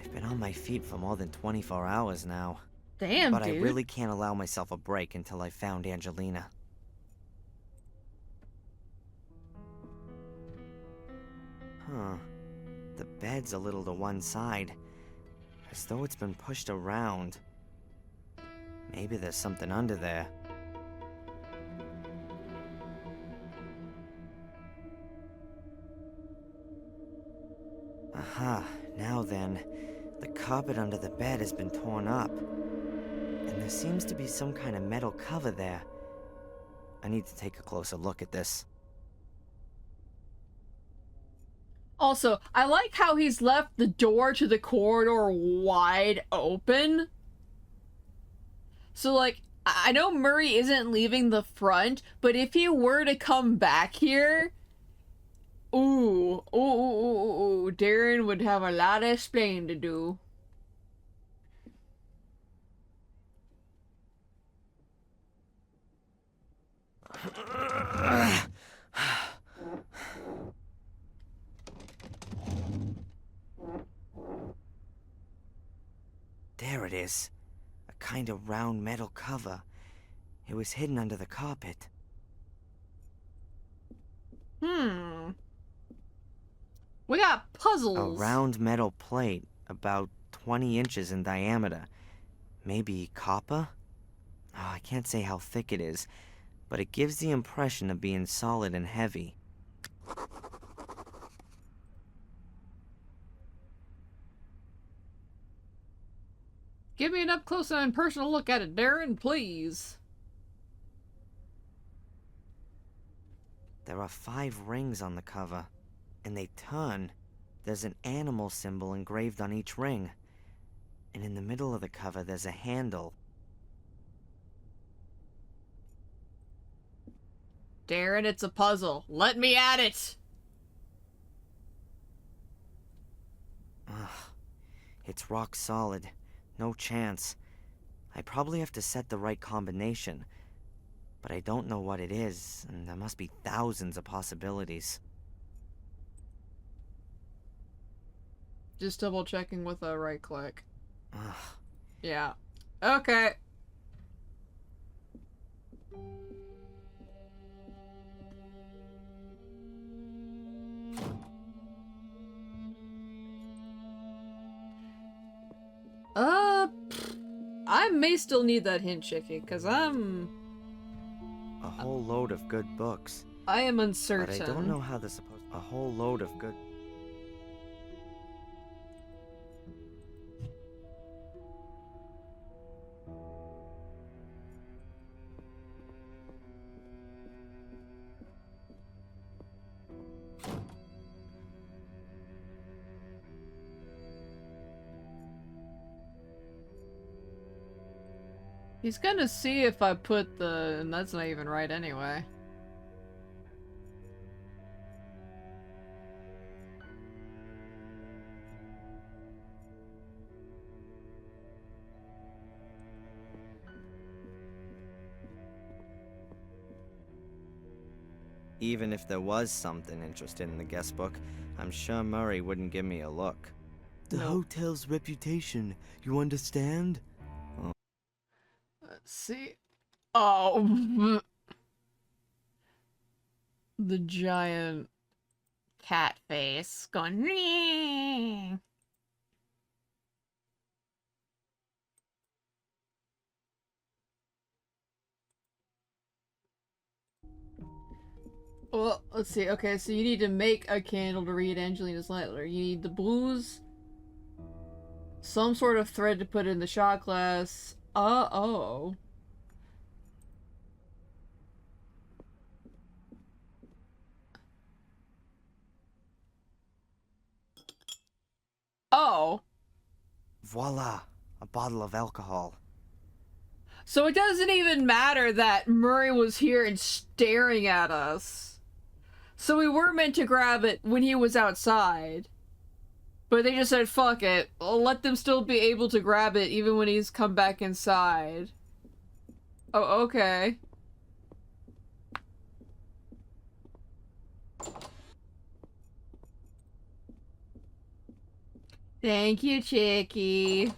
I've been on my feet for more than 24 hours now. Damn, But dude. I really can't allow myself a break until I found Angelina. Huh. The bed's a little to one side, as though it's been pushed around. Maybe there's something under there. Aha, now then, the carpet under the bed has been torn up, and there seems to be some kind of metal cover there. I need to take a closer look at this. Also, I like how he's left the door to the corridor wide open. So, like, I know Murray isn't leaving the front, but if he were to come back here, Darren would have a lot of explaining to do. There it is. A kind of round metal cover. It was hidden under the carpet. We got A puzzles. round metal plate, about 20 inches in diameter. Maybe copper? Oh, I can't say how thick it is, but it gives the impression of being solid and heavy. Give me an up close and personal look at it, Darren, please. There are 5 rings on the cover, and they turn. There's an animal symbol engraved on each ring. And in the middle of the cover, there's a handle. Darren, it's a puzzle. Let me at it! Ugh. It's rock solid. No chance. I probably have to set the right combination. But I don't know what it is, and there must be thousands of possibilities. Just double checking with a right click. Ugh. Yeah. Okay. I may still need that hint, Chicky, because I'm whole load of good books. I am uncertain. But I don't know how they're supposed. A whole load of good. He's gonna see if I put the... and that's not even right anyway. Even if there was something interesting in the guest book, I'm sure Murray wouldn't give me a look. The hotel's reputation, you understand? Let's see. Oh. The giant cat face going. Nee. Well, let's see. Okay, so you need to make a candle to read Angelina's letter. You need the booze, some sort of thread to put in the shot glass. Oh. Oh. Voila! A bottle of alcohol. So it doesn't even matter that Murray was here and staring at us. So we were meant to grab it when he was outside. But they just said, fuck it. I'll let them still be able to grab it even when he's come back inside. Oh, okay. Thank you, Chicky.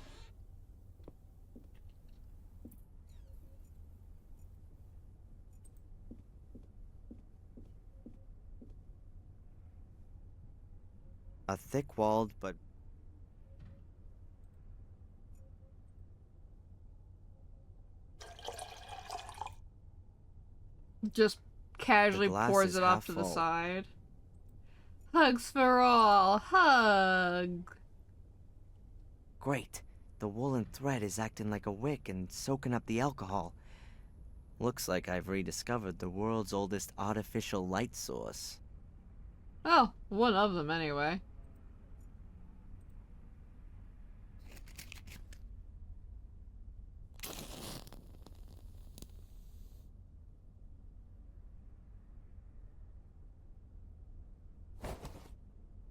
A thick-walled but Just casually glass pours is it off half to the full. side. Hugs for all. Hug. great. The woolen thread is acting like a wick and soaking up the alcohol. Looks like I've rediscovered the world's oldest artificial light source. Oh, one of them anyway.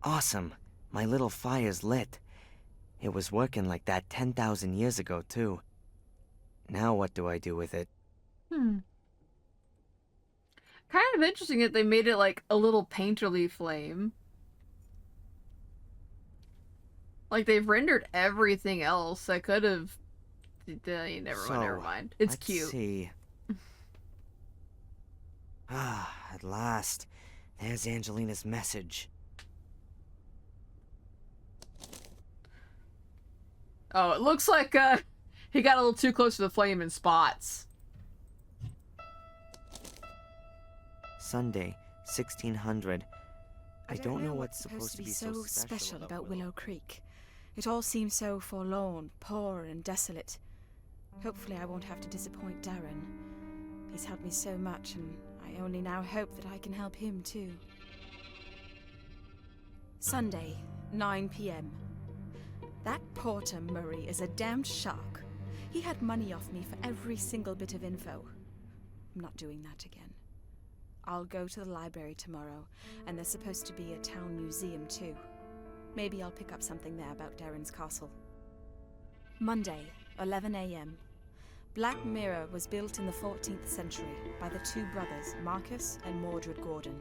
Awesome. My little fire's lit. It was working like that 10,000 years ago, too. Now what do I do with it? Kind of interesting that they made it like a little painterly flame. Like they've rendered everything else. I could have... Never mind. It's let's cute. See. At last. There's Angelina's message. Oh, it looks like he got a little too close to the flame in spots. Sunday, 1600. I don't know what's supposed to be so special about Willow Creek. It all seems so forlorn, poor and desolate. Hopefully I won't have to disappoint Darren. He's helped me so much, and I only now hope that I can help him too. Sunday, 9 p.m. That porter Murray is a damned shark. He had money off me for every single bit of info. I'm not doing that again. I'll go to the library tomorrow, and there's supposed to be a town museum too. Maybe I'll pick up something there about Darren's castle. Monday, 11 a.m. Black Mirror was built in the 14th century by the two brothers, Marcus and Mordred Gordon.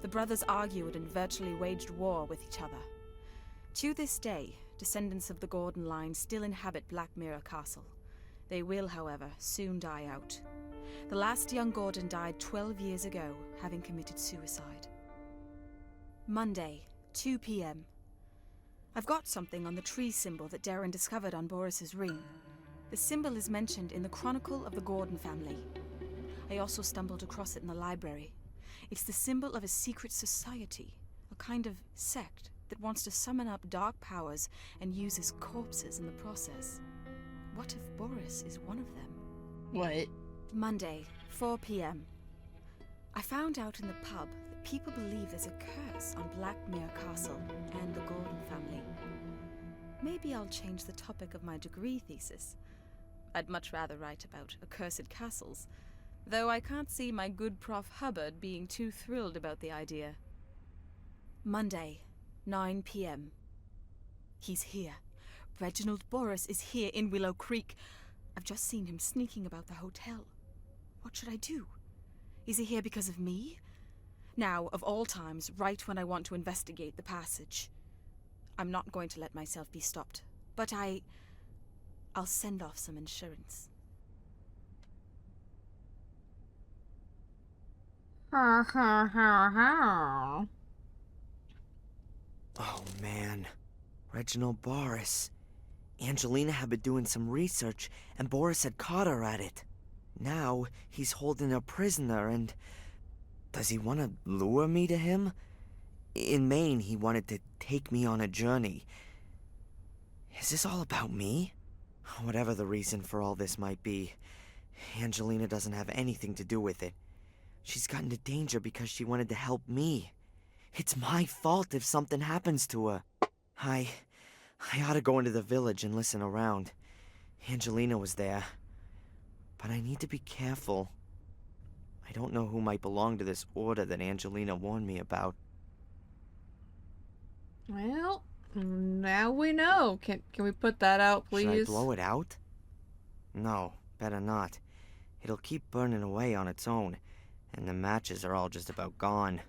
The brothers argued and virtually waged war with each other. To this day, descendants of the Gordon line still inhabit Black Mirror Castle. They will, however, soon die out. The last young Gordon died 12 years ago, having committed suicide. Monday, 2 p.m. I've got something on the tree symbol that Darren discovered on Borris's ring. The symbol is mentioned in the Chronicle of the Gordon family. I also stumbled across it in the library. It's the symbol of a secret society, a kind of sect that wants to summon up dark powers and uses corpses in the process. What if Borris is one of them? What? Monday, 4 p.m. I found out in the pub that people believe there's a curse on Blackmere Castle and the Gordon family. Maybe I'll change the topic of my degree thesis. I'd much rather write about accursed castles, though I can't see my good Prof. Hubbard being too thrilled about the idea. Monday, 9 p.m. He's here. Reginald Borris is here in Willow Creek. I've just seen him sneaking about the hotel. What should I do? Is he here because of me? Now, of all times, right when I want to investigate the passage. I'm not going to let myself be stopped, but I'll send off some insurance. Oh man, Reginald Borris. Angelina had been doing some research, and Borris had caught her at it. Now, he's holding her prisoner, and... does he want to lure me to him? In Maine, he wanted to take me on a journey. Is this all about me? Whatever the reason for all this might be, Angelina doesn't have anything to do with it. She's got into danger because she wanted to help me. It's my fault if something happens to her. I ought to go into the village and listen around. Angelina was there. But I need to be careful. I don't know who might belong to this order that Angelina warned me about. Well, now we know. Can we put that out, please? Should I blow it out? No, better not. It'll keep burning away on its own, and the matches are all just about gone.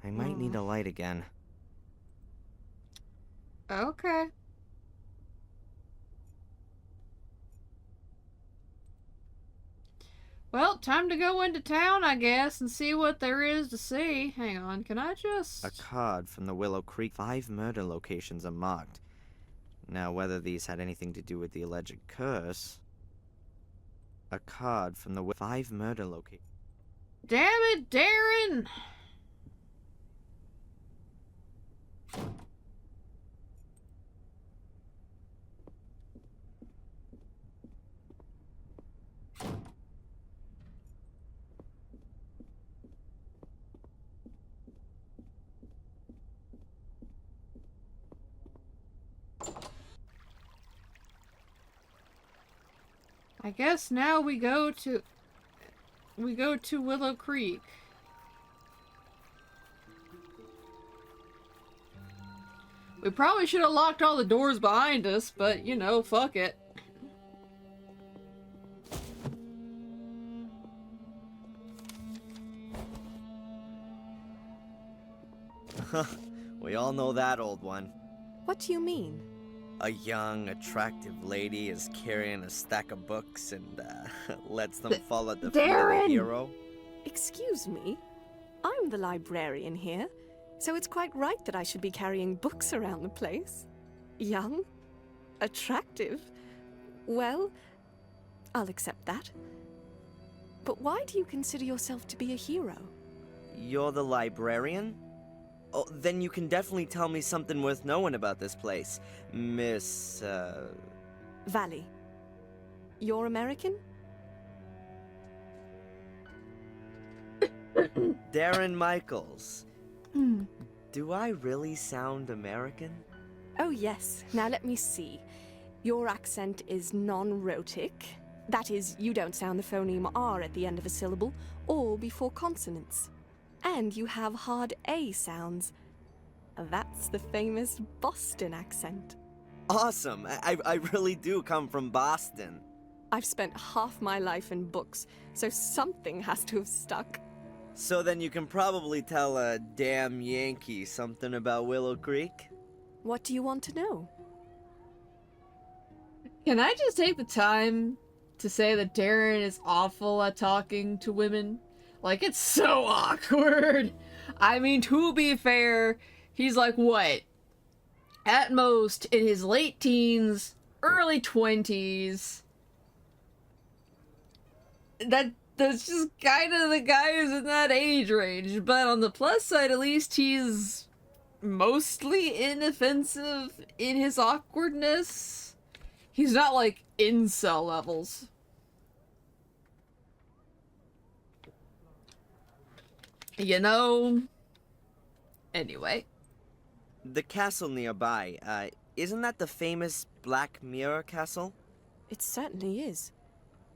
I might need a light again. Okay. Well, time to go into town, I guess, and see what there is to see. Hang on, can I just... A card from the Willow Creek. 5 murder locations are marked. Now, whether these had anything to do with the alleged curse... A card from the 5 murder locations. Damn it, Darren! I guess now we go to Willow Creek. We probably should have locked all the doors behind us, but you know, fuck it. We all know that old one. What do you mean? A young, attractive lady is carrying a stack of books and lets them fall at the feet of the Darren! hero. Excuse me? I'm the librarian here, so it's quite right that I should be carrying books around the place. Young? Attractive? Well, I'll accept that. But why do you consider yourself to be a hero? You're the librarian? Oh, then you can definitely tell me something worth knowing about this place, Miss, Valley. You're American? Darren Michaels. Do I really sound American? Oh yes, now let me see. Your accent is non-rhotic. That is, you don't sound the phoneme R at the end of a syllable, or before consonants. And you have hard A sounds. That's the famous Boston accent. Awesome! I really do come from Boston. I've spent half my life in books, so something has to have stuck. So then you can probably tell a damn Yankee something about Willow Creek? What do you want to know? Can I just take the time to say that Darren is awful at talking to women? Like, it's so awkward. I mean, to be fair, he's like, what? At most, in his late teens, early 20s. that's just kind of the guy who's in that age range. But on the plus side, at least he's mostly inoffensive in his awkwardness. He's not like incel levels. You know? Anyway. The castle nearby, isn't that the famous Black Mirror Castle? It certainly is.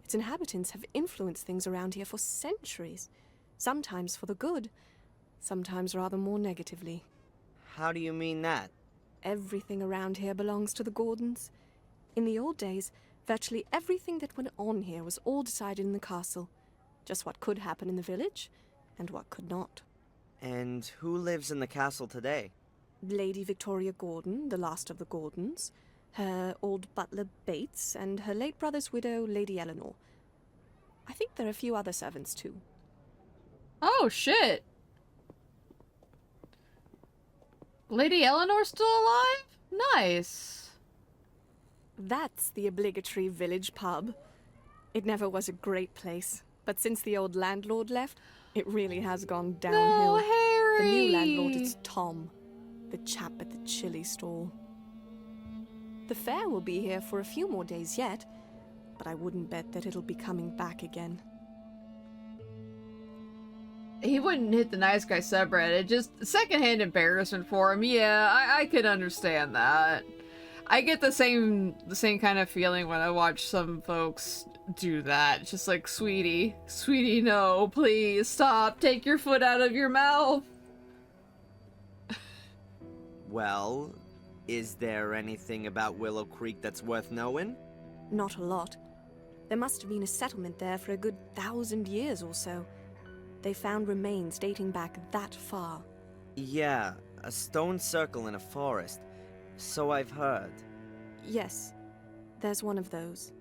Its inhabitants have influenced things around here for centuries. Sometimes for the good, sometimes rather more negatively. How do you mean that? Everything around here belongs to the Gordons. In the old days, virtually everything that went on here was all decided in the castle. Just what could happen in the village, and what could not. And who lives in the castle today? Lady Victoria Gordon, the last of the Gordons, her old butler Bates, and her late brother's widow, Lady Eleanor. I think there are a few other servants too. Oh, shit. Lady Eleanor's still alive? Nice. That's the obligatory village pub. It never was a great place, but since the old landlord left, it really has gone downhill. No, Harry! The new landlord is Tom, the chap at the chili stall. The fair will be here for a few more days yet, but I wouldn't bet that it'll be coming back again. He wouldn't hit the nice guy subreddit, just secondhand embarrassment for him. Yeah, I could understand that. I get the same kind of feeling when I watch some folks do that. It's just like, sweetie, no, please stop, take your foot out of your mouth. Well, is there anything about Willow Creek that's worth knowing? Not a lot. There must have been a settlement there for a good 1,000 years or so. They found remains dating back that far. Yeah, a stone circle in a forest. So I've heard. Yes, there's one of those.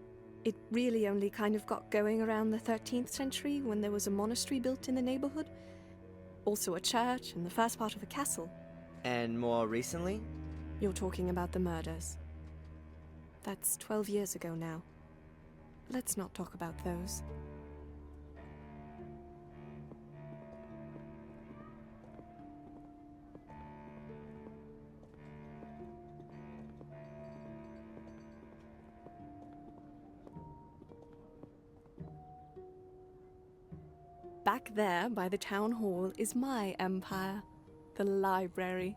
It really only kind of got going around the 13th century when there was a monastery built in the neighborhood. Also a church and the first part of a castle. And more recently? You're talking about the murders. That's 12 years ago now. Let's not talk about those. Back there by the town hall is my empire, the library.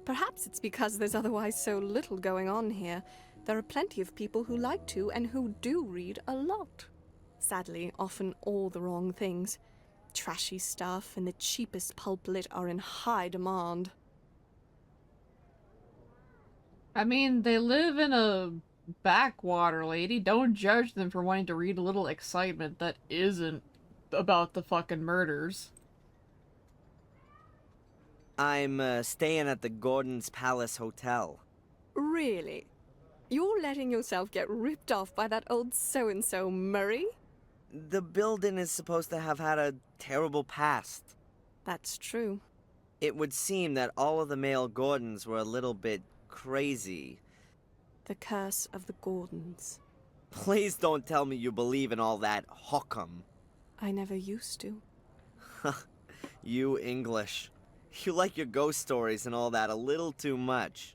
Perhaps it's because there's otherwise so little going on here. There are plenty of people who like to and who do read a lot. Sadly, often all the wrong things. Trashy stuff and the cheapest pulp lit are in high demand. I mean, they live in a backwater, lady. Don't judge them for wanting to read a little excitement that isn't about the fucking murders. I'm staying at the Gordon's Palace Hotel. Really? You're letting yourself get ripped off by that old so-and-so Murray? The building is supposed to have had a terrible past. That's true. It would seem that all of the male Gordons were a little bit crazy. The curse of the Gordons. Please don't tell me you believe in all that hokum. I never used to. You English. You like your ghost stories and all that a little too much.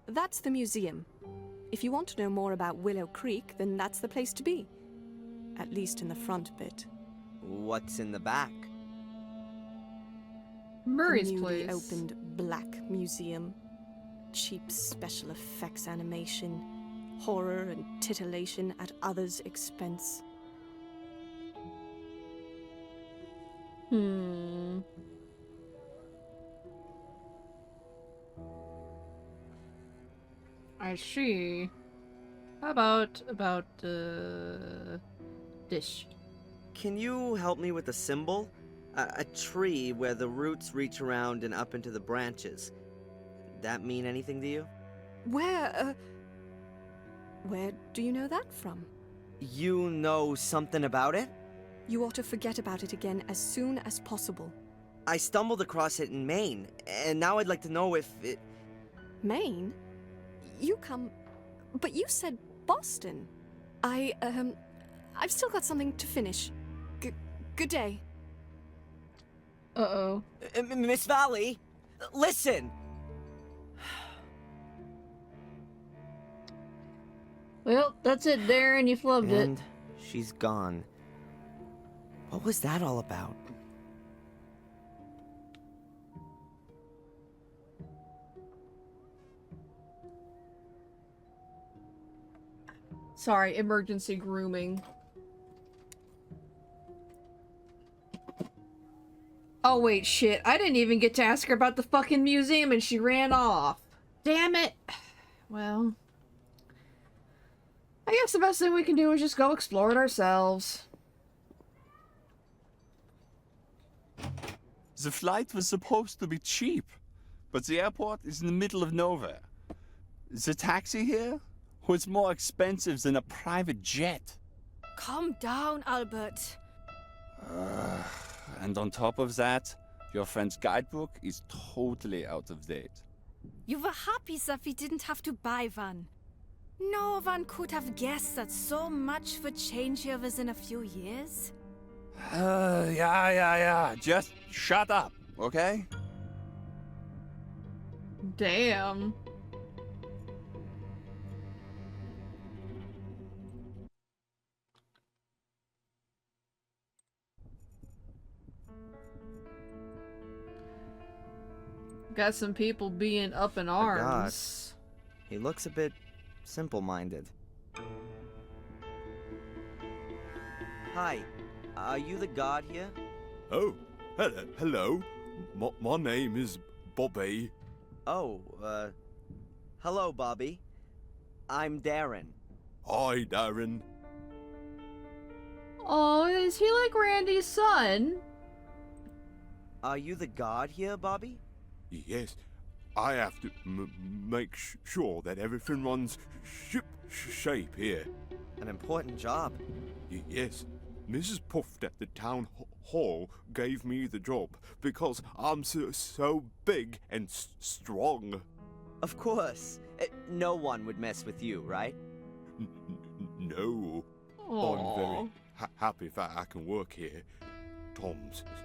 That's the museum. If you want to know more about Willow Creek, then that's the place to be. At least in the front bit. What's in the back? Murray's The newly place. opened Black Museum. Cheap special effects animation. Horror and titillation at others' expense. I see. How about this? Can you help me with the symbol? A tree where the roots reach around and up into the branches. That mean anything to you? Where do you know that from? You know something about it? You ought to forget about it again as soon as possible. I stumbled across it in Maine, and now I'd like to know if it... Maine? You come... But you said Boston. I've still got something to finish. Good day. Uh-oh. Miss Valley, listen! Well, that's it, Darren. You flubbed it. And she's gone. What was that all about? Sorry, emergency grooming. Oh wait, shit. I didn't even get to ask her about the fucking museum and she ran off. Damn it. Well, I guess the best thing we can do is just go explore it ourselves. The flight was supposed to be cheap, but the airport is in the middle of nowhere. The taxi here was more expensive than a private jet. Calm down, Albert. And on top of that, your friend's guidebook is totally out of date. You were happy that we didn't have to buy one. No one could have guessed that so much would change here within a few years. Yeah. Just shut up, okay? Damn. Got some people being up in arms. He looks a bit simple-minded. Hi, are you the god here? Oh, hello. My name is Bobby. Oh, hello, Bobby. I'm Darren. Hi, Darren. Oh, is he like Randy's son? Are you the god here, Bobby? Yes, I have to make sure that everything runs shape here. An important job. Yes, Mrs. Puft at the town hall gave me the job because I'm so big and strong. Of course. No one would mess with you, right? No. I'm very happy that I can work here. Tom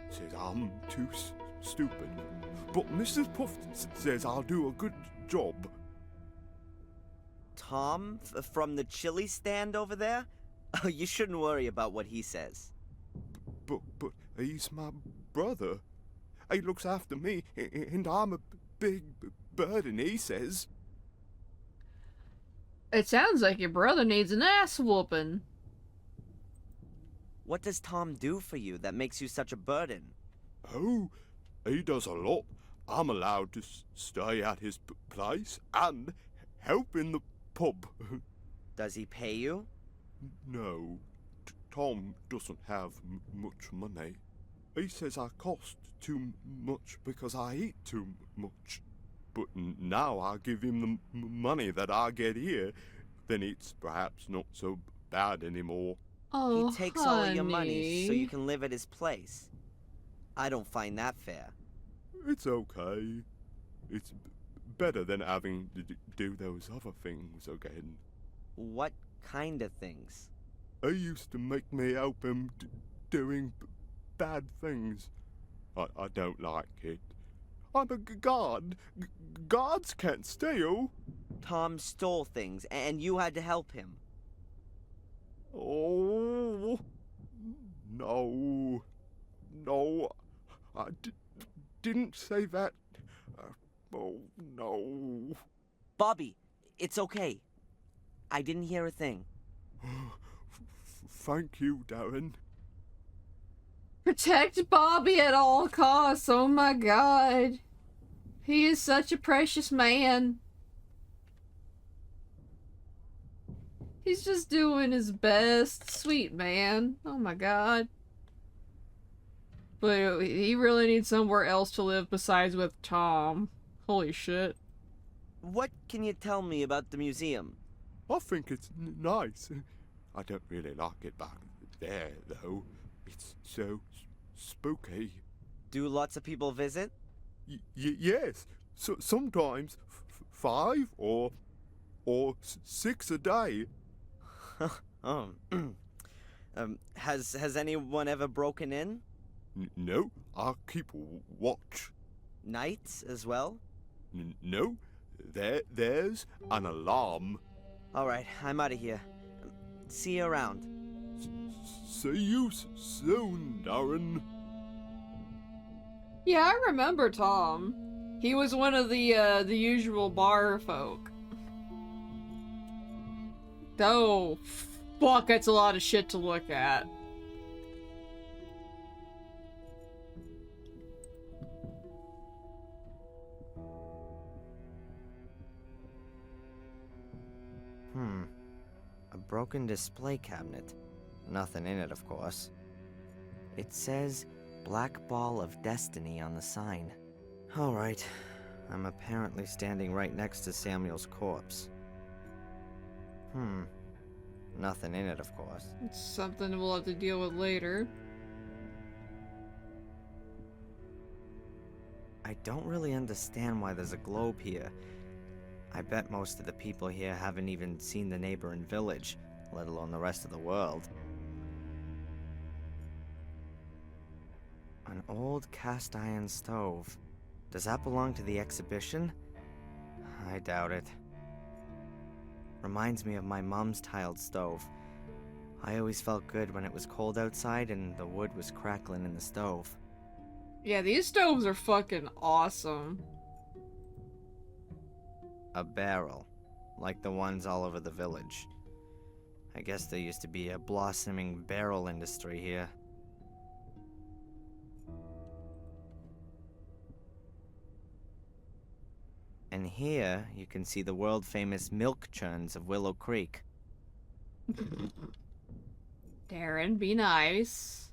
says I'm too stupid, but Mrs. Puff says I'll do a good job. Tom, from the chili stand over there? Oh, you shouldn't worry about what he says. But he's my brother. He looks after me, and I'm a big burden, he says. It sounds like your brother needs an ass whooping. What does Tom do for you that makes you such a burden? Oh, he does a lot. I'm allowed to stay at his place and help in the pub. Does he pay you? No, Tom doesn't have much money. He says I cost too much because I eat too much. But now I give him the money that I get here, then it's perhaps not so bad anymore. Oh, He takes all your money so you can live at his place. I don't find that fair. It's okay. It's better than having to do those other things again. What kind of things? He used to make me help him doing bad things. I don't like it. I'm a god. Gods can't steal. Tom stole things, and you had to help him. Oh, no. No, I didn't say that. Oh, no. Bobby, it's okay. I didn't hear a thing. Thank you, Darren. Protect Bobby at all costs. Oh my god. He is such a precious man. He's just doing his best. Sweet man. Oh my god. But he really needs somewhere else to live besides with Tom. Holy shit. What can you tell me about the museum? I think it's nice. I don't really like it back there, though. It's so spooky. Do lots of people visit? Yes, so sometimes 5 or 6 a day. Oh. Has anyone ever broken in? No, I keep watch. Nights as well? No, there's an alarm. Alright, I'm out of here. See you around. See you soon, Darren. Yeah, I remember Tom. He was one of the usual bar folk. Oh, fuck, that's a lot of shit to look at. A broken display cabinet. Nothing in it, of course. It says Black Ball of Destiny on the sign. Alright, I'm apparently standing right next to Samuel's corpse. Nothing in it, of course. It's something we'll have to deal with later. I don't really understand why there's a globe here. I bet most of the people here haven't even seen the neighboring village, let alone the rest of the world. An old cast iron stove. Does that belong to the exhibition? I doubt it. Reminds me of my mom's tiled stove. I always felt good when it was cold outside and the wood was crackling in the stove. Yeah, these stoves are fucking awesome. A barrel, like the ones all over the village. I guess there used to be a blossoming barrel industry here. And here, you can see the world-famous milk churns of Willow Creek. Darren, be nice.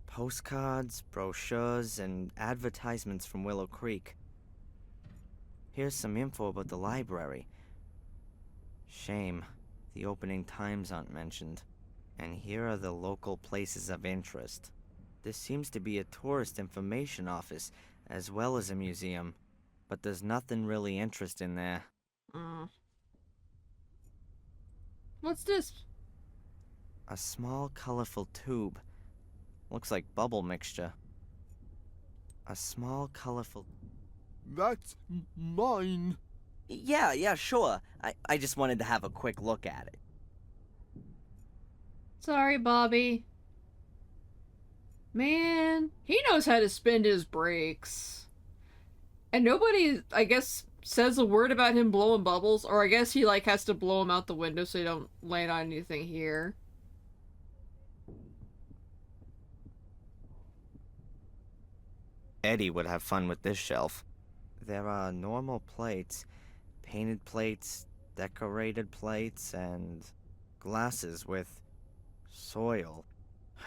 Postcards, brochures, and advertisements from Willow Creek. Here's some info about the library. Shame, the opening times aren't mentioned. And here are the local places of interest. This seems to be a tourist information office, as well as a museum. But there's nothing really interesting there. What's this? A small, colorful tube. Looks like bubble mixture. A small, colorful... That's mine. Yeah, sure. I just wanted to have a quick look at it. Sorry, Bobby. Man, he knows how to spend his breaks. And nobody, I guess, says a word about him blowing bubbles, or I guess he, like, has to blow them out the window so they don't land on anything here. Eddie would have fun with this shelf. There are normal plates, painted plates, decorated plates, and glasses with soil.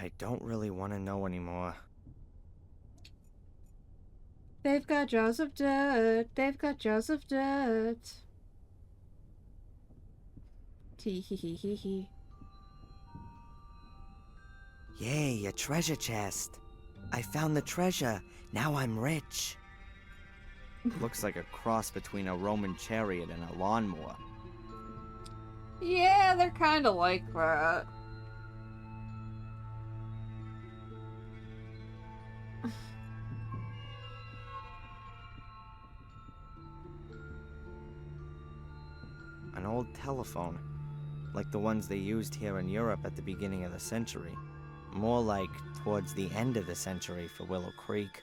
I don't really want to know anymore. They've got jaws of dirt. They've got jaws of dirt. Tee hee hee hee hee. Yay, a treasure chest. I found the treasure. Now I'm rich. Looks like a cross between a Roman chariot and a lawnmower. Yeah, they're kind of like that. An old telephone, like the ones they used here in Europe at the beginning of the century. More like towards the end of the century for Willow Creek.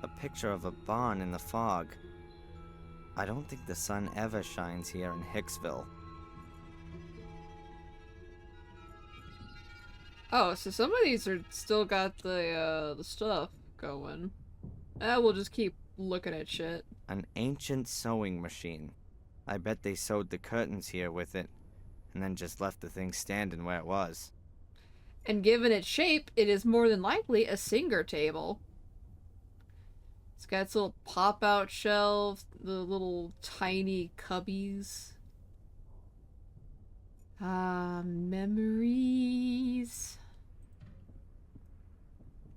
A picture of a barn in the fog. I don't think the sun ever shines here in Hicksville. Oh, so some of these are still got the stuff going. We'll just keep looking at shit. An ancient sewing machine. I bet they sewed the curtains here with it, and then just left the thing standing where it was. And given its shape, it is more than likely a Singer table. It's got its little pop-out shelves, the little tiny cubbies. Ah, memories.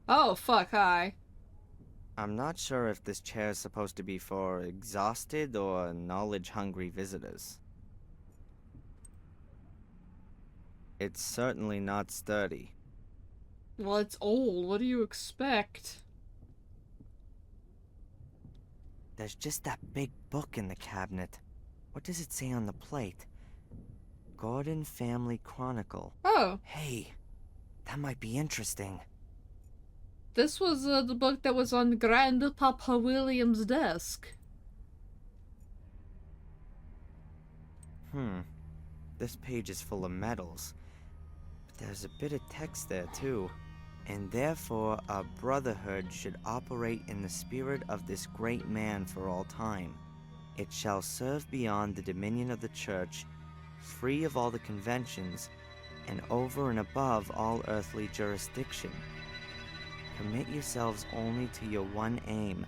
Oh, fuck, hi. I'm not sure if this chair is supposed to be for exhausted or knowledge-hungry visitors. It's certainly not sturdy. Well, it's old. What do you expect? There's just that big book in the cabinet. What does it say on the plate? Gordon Family Chronicle. Oh. Hey, that might be interesting. This was the book that was on Grandpapa William's desk. This page is full of medals. But there's a bit of text there too. And therefore, our brotherhood should operate in the spirit of this great man for all time. It shall serve beyond the dominion of the church, free of all the conventions, and over and above all earthly jurisdiction. Commit yourselves only to your one aim,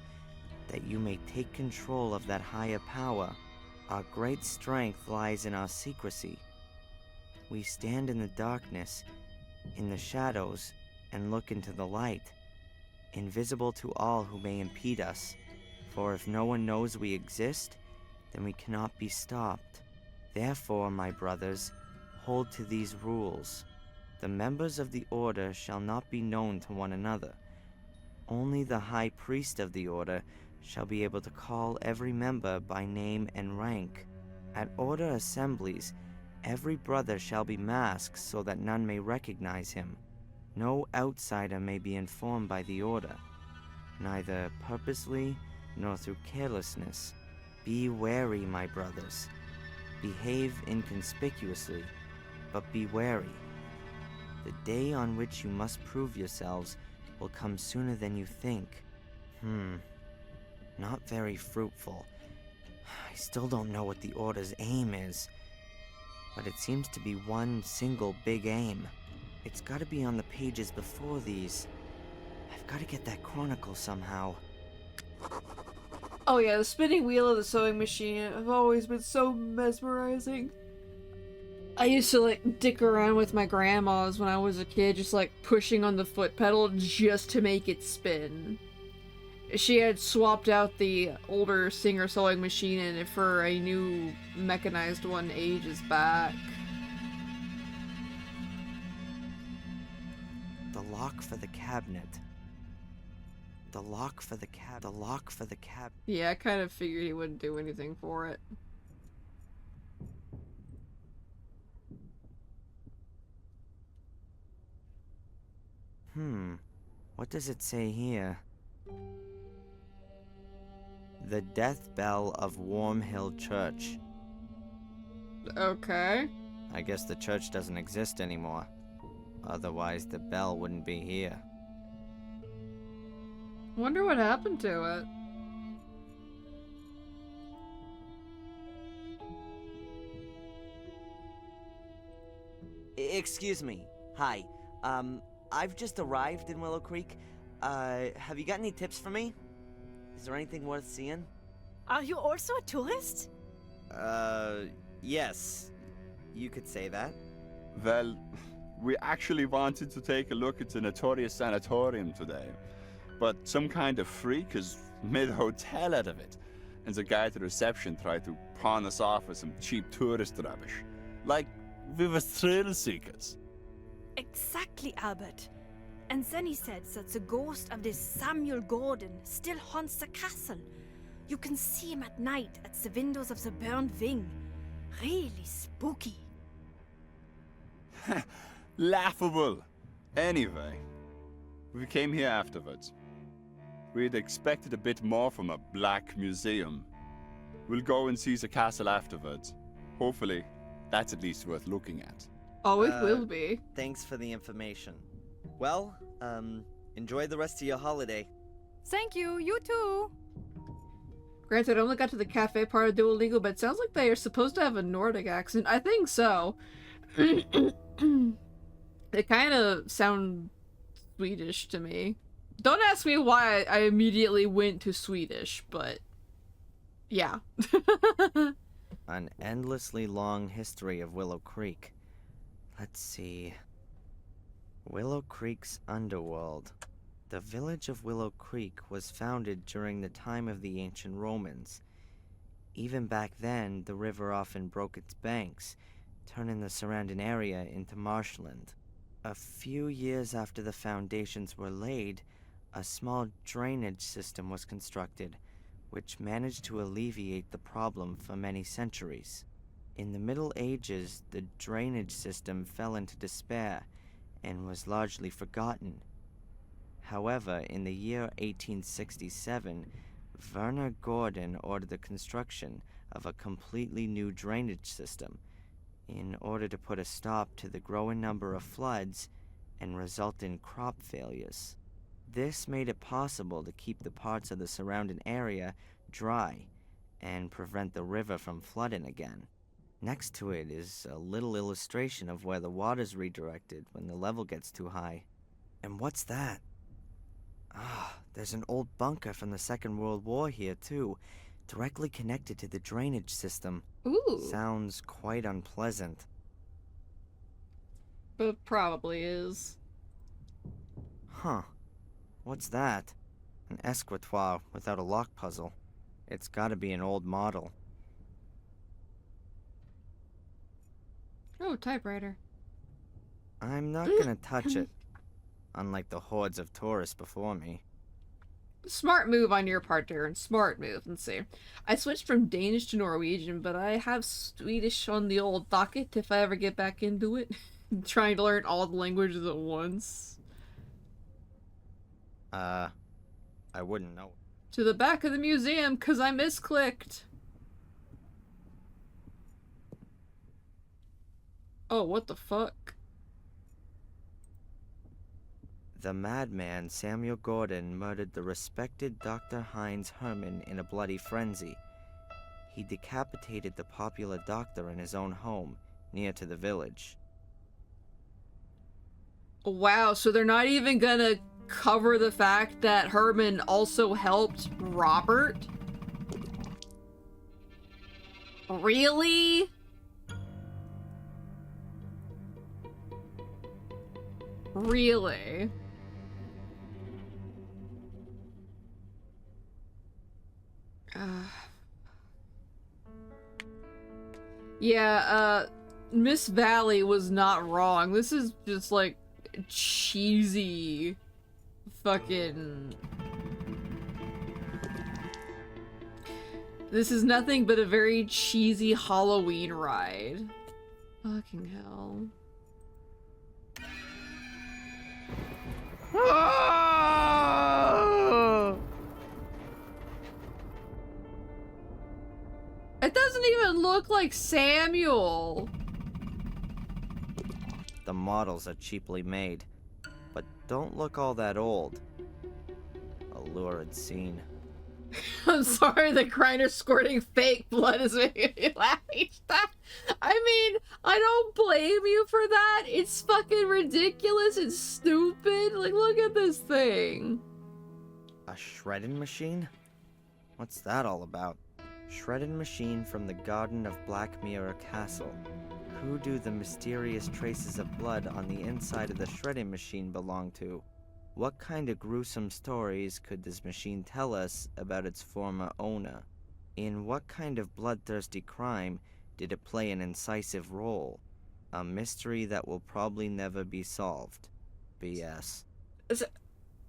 that you may take control of that higher power. Our great strength lies in our secrecy. We stand in the darkness, in the shadows, and look into the light, invisible to all who may impede us. For if no one knows we exist, then we cannot be stopped. Therefore, my brothers, hold to these rules. The members of the order shall not be known to one another. Only the high priest of the order shall be able to call every member by name and rank. At order assemblies, every brother shall be masked so that none may recognize him. No outsider may be informed by the order, neither purposely nor through carelessness. Be wary, my brothers. Behave inconspicuously, but be wary. The day on which you must prove yourselves will come sooner than you think. Not very fruitful. I still don't know what the Order's aim is, but it seems to be one single big aim. It's gotta be on the pages before these. I've gotta get that chronicle somehow. Oh yeah, the spinning wheel of the sewing machine have always been so mesmerizing. I used to like dick around with my grandmas when I was a kid, just like pushing on the foot pedal just to make it spin. She had swapped out the older Singer sewing machine in it for a new mechanized one ages back. The lock for the cabinet. The lock for the cab. Yeah, I kind of figured he wouldn't do anything for it. What does it say here? The death bell of Warm Hill Church. Okay. I guess the church doesn't exist anymore. Otherwise, the bell wouldn't be here. Wonder what happened to it. Excuse me. Hi. I've just arrived in Willow Creek. Have you got any tips for me? Is there anything worth seeing? Are you also a tourist? Yes. You could say that. Well, we actually wanted to take a look at the notorious sanatorium today. But some kind of freak has made a hotel out of it. And the guy at the reception tried to pawn us off with some cheap tourist rubbish. Like we were thrill seekers. Exactly, Albert. And then he said that the ghost of this Samuel Gordon still haunts the castle. You can see him at night at the windows of the burned wing. Really spooky. Laughable. Anyway, we came here afterwards. We'd expected a bit more from a black museum. We'll go and see the castle afterwards. Hopefully, that's at least worth looking at. Oh, it will be. Thanks for the information. Well, enjoy the rest of your holiday. Thank you, you too. Granted, I only got to the cafe part of Duolingo, but it sounds like they are supposed to have a Nordic accent. I think so. They kind of sound Swedish to me. Don't ask me why I immediately went to Swedish, but yeah. An endlessly long history of Willow Creek. Let's see. Willow Creek's underworld. The village of Willow Creek was founded during the time of the ancient Romans. Even back then, the river often broke its banks, turning the surrounding area into marshland. A few years after the foundations were laid, a small drainage system was constructed, which managed to alleviate the problem for many centuries. In the Middle Ages, the drainage system fell into despair and was largely forgotten. However, in the year 1867, Werner Gordon ordered the construction of a completely new drainage system in order to put a stop to the growing number of floods and resultant crop failures. This made it possible to keep the parts of the surrounding area dry and prevent the river from flooding again. Next to it is a little illustration of where the water's redirected when the level gets too high. And what's that? Ah, there's an old bunker from the Second World War here too, directly connected to the drainage system. Ooh. Sounds quite unpleasant. But probably is. Huh. What's that? An escritoire without a lock puzzle. It's gotta be an old model. Oh, typewriter. I'm not gonna touch it, unlike the hordes of tourists before me. Smart move on your part, Darren. Smart move. Let's see. I switched from Danish to Norwegian, but I have Swedish on the old docket if I ever get back into it. Trying to learn all the languages at once. I wouldn't know. To the back of the museum, cause I misclicked. Oh, what the fuck? The madman Samuel Gordon murdered the respected Dr. Heinz Hermann in a bloody frenzy. He decapitated the popular doctor in his own home, near to the village. Wow, so they're not even gonna cover the fact that Herman also helped Robert? Really? Really? Yeah, Miss Valley was not wrong. This is just like cheesy fucking... This is nothing but a very cheesy Halloween ride. Fucking hell. It doesn't even look like Samuel. The models are cheaply made, but don't look all that old. A lurid scene. I'm sorry, the grinder squirting fake blood is making me laugh each time. I mean, I don't blame you for that. It's fucking ridiculous and stupid. Like, look at this thing. A shredding machine? What's that all about? Shredding machine from the garden of Black Mirror Castle. Who do the mysterious traces of blood on the inside of the shredding machine belong to? What kind of gruesome stories could this machine tell us about its former owner? In what kind of bloodthirsty crime did it play an incisive role? A mystery that will probably never be solved. BS.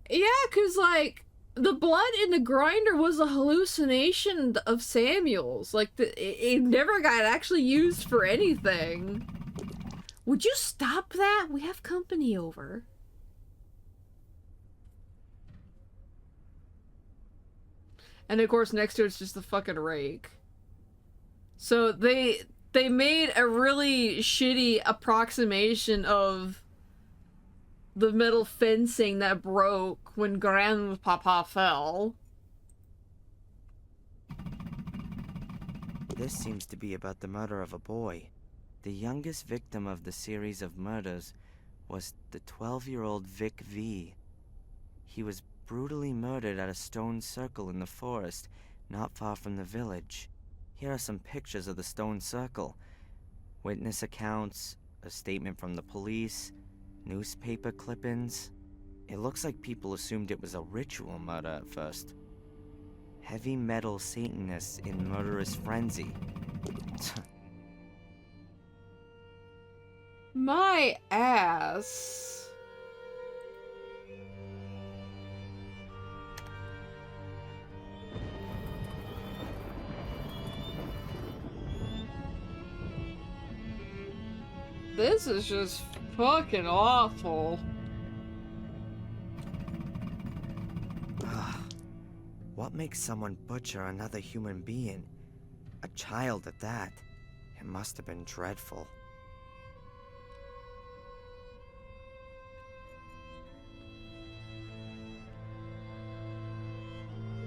Yeah, cause like, the blood in the grinder was a hallucination of Samuel's. Like, it never got actually used for anything. Would you stop that? We have company over. And of course, next to it's just the fucking rake. So they made a really shitty approximation of the metal fencing that broke when Grandpapa fell. This seems to be about the murder of a boy. The youngest victim of the series of murders was the 12-year-old Vic V. He was brutally murdered at a stone circle in the forest, not far from the village. Here are some pictures of the stone circle. Witness accounts, a statement from the police, newspaper clippings. It looks like people assumed it was a ritual murder at first. Heavy metal Satanists in murderous frenzy. My ass. This is just fucking awful. What makes someone butcher another human being? A child at that. It must have been dreadful.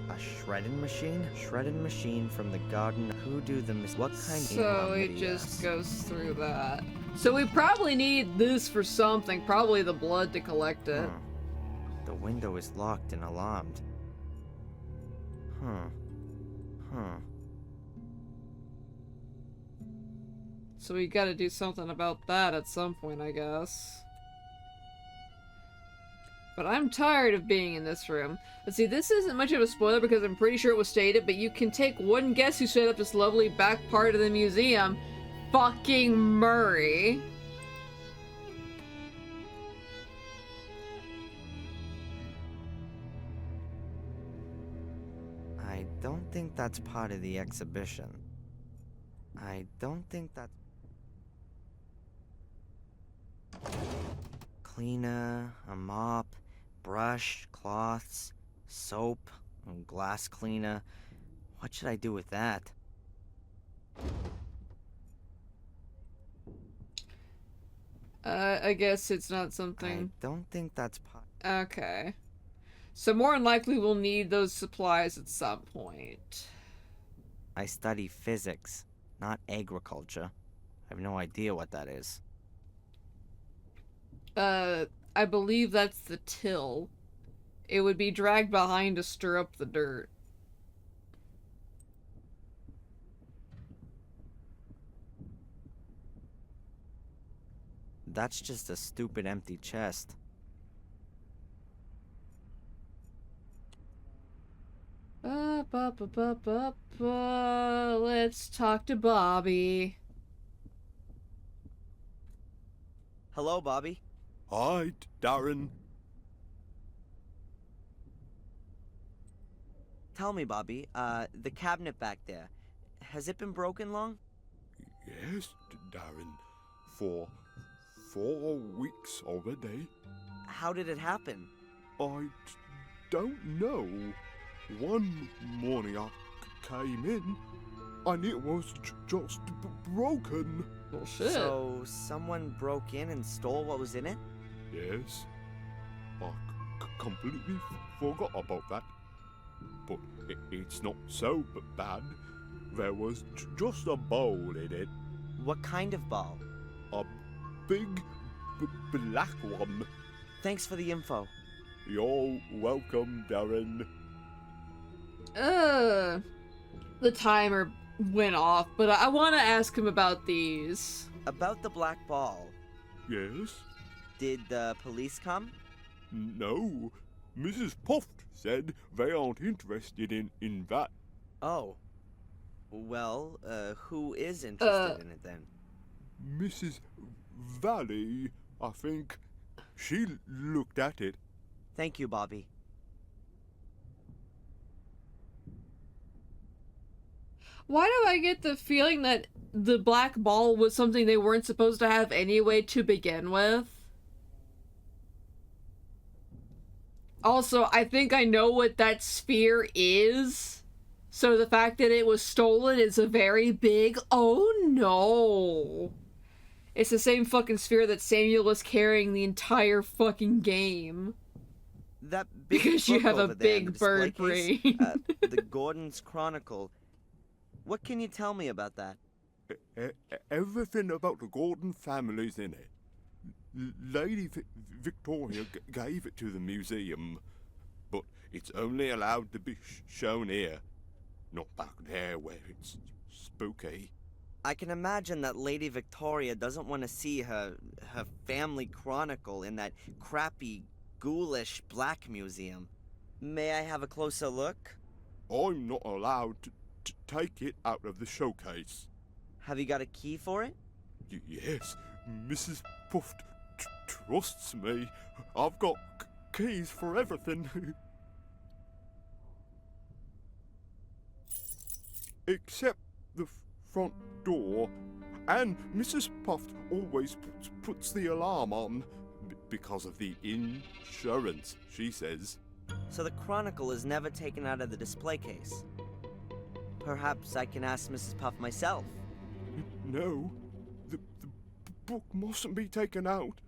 A shredding machine? Shredding machine from the garden. Who do the what kind of So it just goes through that. So we probably need this for something. Probably the blood to collect it. The window is locked and alarmed. So we gotta do something about that at some point, I guess. But I'm tired of being in this room. But see, this isn't much of a spoiler because I'm pretty sure it was stated, but you can take one guess who set up this lovely back part of the museum. Fucking Murray. I don't think that's part of the exhibition. I don't think that... Cleaner, a mop, brush, cloths, soap, glass cleaner. What should I do with that? I guess it's not something... I don't think that's part... Okay. So more than likely we'll need those supplies at some point. I study physics, not agriculture. I have no idea what that is. I believe that's the till. It would be dragged behind to stir up the dirt. That's just a stupid empty chest. Let's talk to Bobby. Hello, Bobby. Hi, Darren. Tell me, Bobby, the cabinet back there, has it been broken long? Yes, Darren. For 4 weeks already. How did it happen? I don't know. One morning I came in, and it was just broken. Well, shit. So, someone broke in and stole what was in it? Yes, I completely forgot about that. But it's not so bad. There was just a bowl in it. What kind of ball? A big black one. Thanks for the info. You're welcome, Darren. The timer went off, but I want to ask him about these. About the black ball. Yes? Did the police come? No. Mrs. Puft said they aren't interested in that. Oh. Well, who is interested in it then? Mrs. Valley, I think. She looked at it. Thank you, Bobby. Why do I get the feeling that the black ball was something they weren't supposed to have anyway to begin with? Also, I think I know what that sphere is. So the fact that it was stolen is a very big oh no. It's the same fucking sphere that Samuel was carrying the entire fucking game. That big Because you book have a over there in the big bird display brain. case, the Gordon's Chronicle. What can you tell me about that? Everything about the Gordon family's in it. Lady Victoria gave it to the museum. but it's only allowed to be shown here, not back there where it's spooky. I can imagine that Lady Victoria doesn't want to see her family chronicle in that crappy, ghoulish black museum. May I have a closer look? I'm not allowed to take it out of the showcase. Have you got a key for it? Yes, Mrs. Puff trusts me. I've got keys for everything. Except the front door. And Mrs. Puff always puts the alarm on because of the insurance, she says. So the chronicle is never taken out of the display case. Perhaps I can ask Mrs. Puff myself. No, the book mustn't be taken out.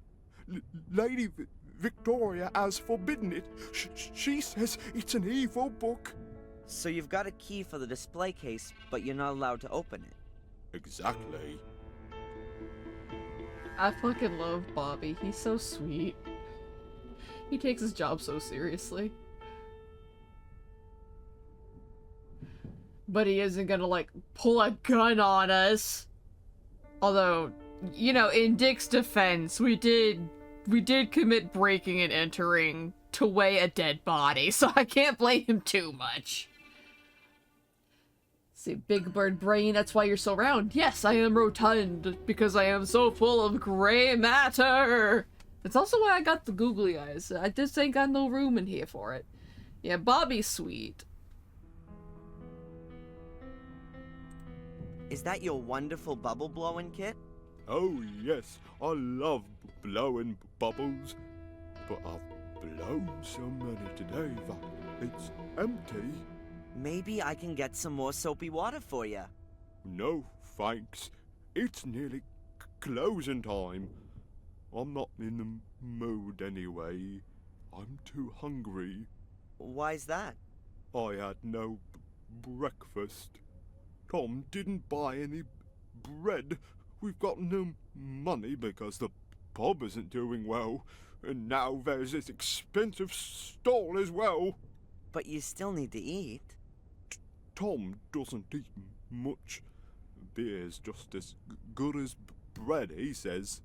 Lady Victoria has forbidden it. She says it's an evil book. So you've got a key for the display case, but you're not allowed to open it. Exactly. I fucking love Bobby. He's so sweet. He takes his job so seriously. But he isn't gonna, like, pull a gun on us. Although, you know, in Dick's defense, we did commit breaking and entering to weigh a dead body, so I can't blame him too much. See, Big Bird Brain, that's why you're so round. Yes, I am rotund, because I am so full of gray matter. That's also why I got the googly eyes. I just ain't got no room in here for it. Yeah, Bobby's sweet. Is that your wonderful bubble blowing kit? Oh yes, I love blowing bubbles. But I've blown so many today that it's empty. Maybe I can get some more soapy water for you. No, thanks. It's nearly closing time. I'm not in the mood anyway. I'm too hungry. Why's that? I had no breakfast. Tom didn't buy any bread. We've got no money because the pub isn't doing well. And now there's this expensive stall as well. But you still need to eat. Tom doesn't eat much. Beer's just as good as bread, he says.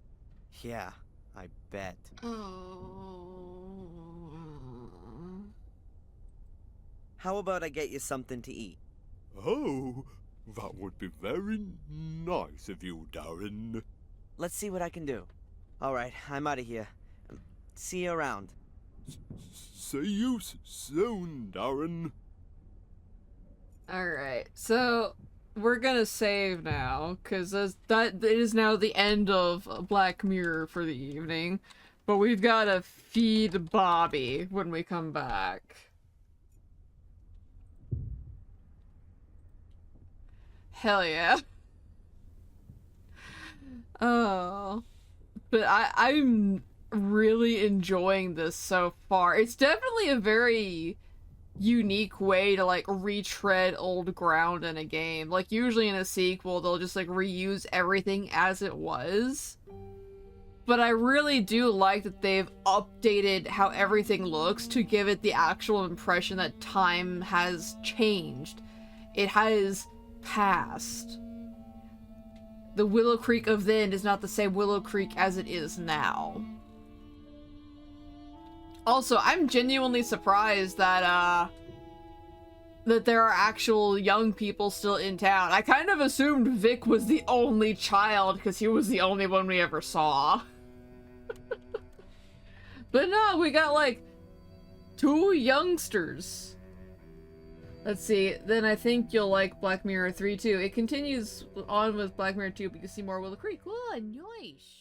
Yeah, I bet. How about I get you something to eat? Oh, that would be very nice of you, Darren. Let's see what I can do. Alright, I'm out of here. See you around. See you soon, Darren. Alright, so we're gonna save now, because that is now the end of Black Mirror for the evening. But we've gotta feed Bobby when we come back. Hell yeah. Oh. But I'm really enjoying this so far. It's definitely a very unique way to, like, retread old ground in a game. Like, usually in a sequel, they'll just, like, reuse everything as it was. But I really do like that they've updated how everything looks to give it the actual impression that time has changed. It has passed. The Willow Creek of then is not the same Willow Creek as it is now. Also, I'm genuinely surprised that, that there are actual young people still in town. I kind of assumed Vic was the only child, because he was the only one we ever saw. But no, we got, like, 2 youngsters. Let's see, then I think you'll like Black Mirror 3 too. It continues on with Black Mirror 2, but you can see more Willow Creek. Oh, nice!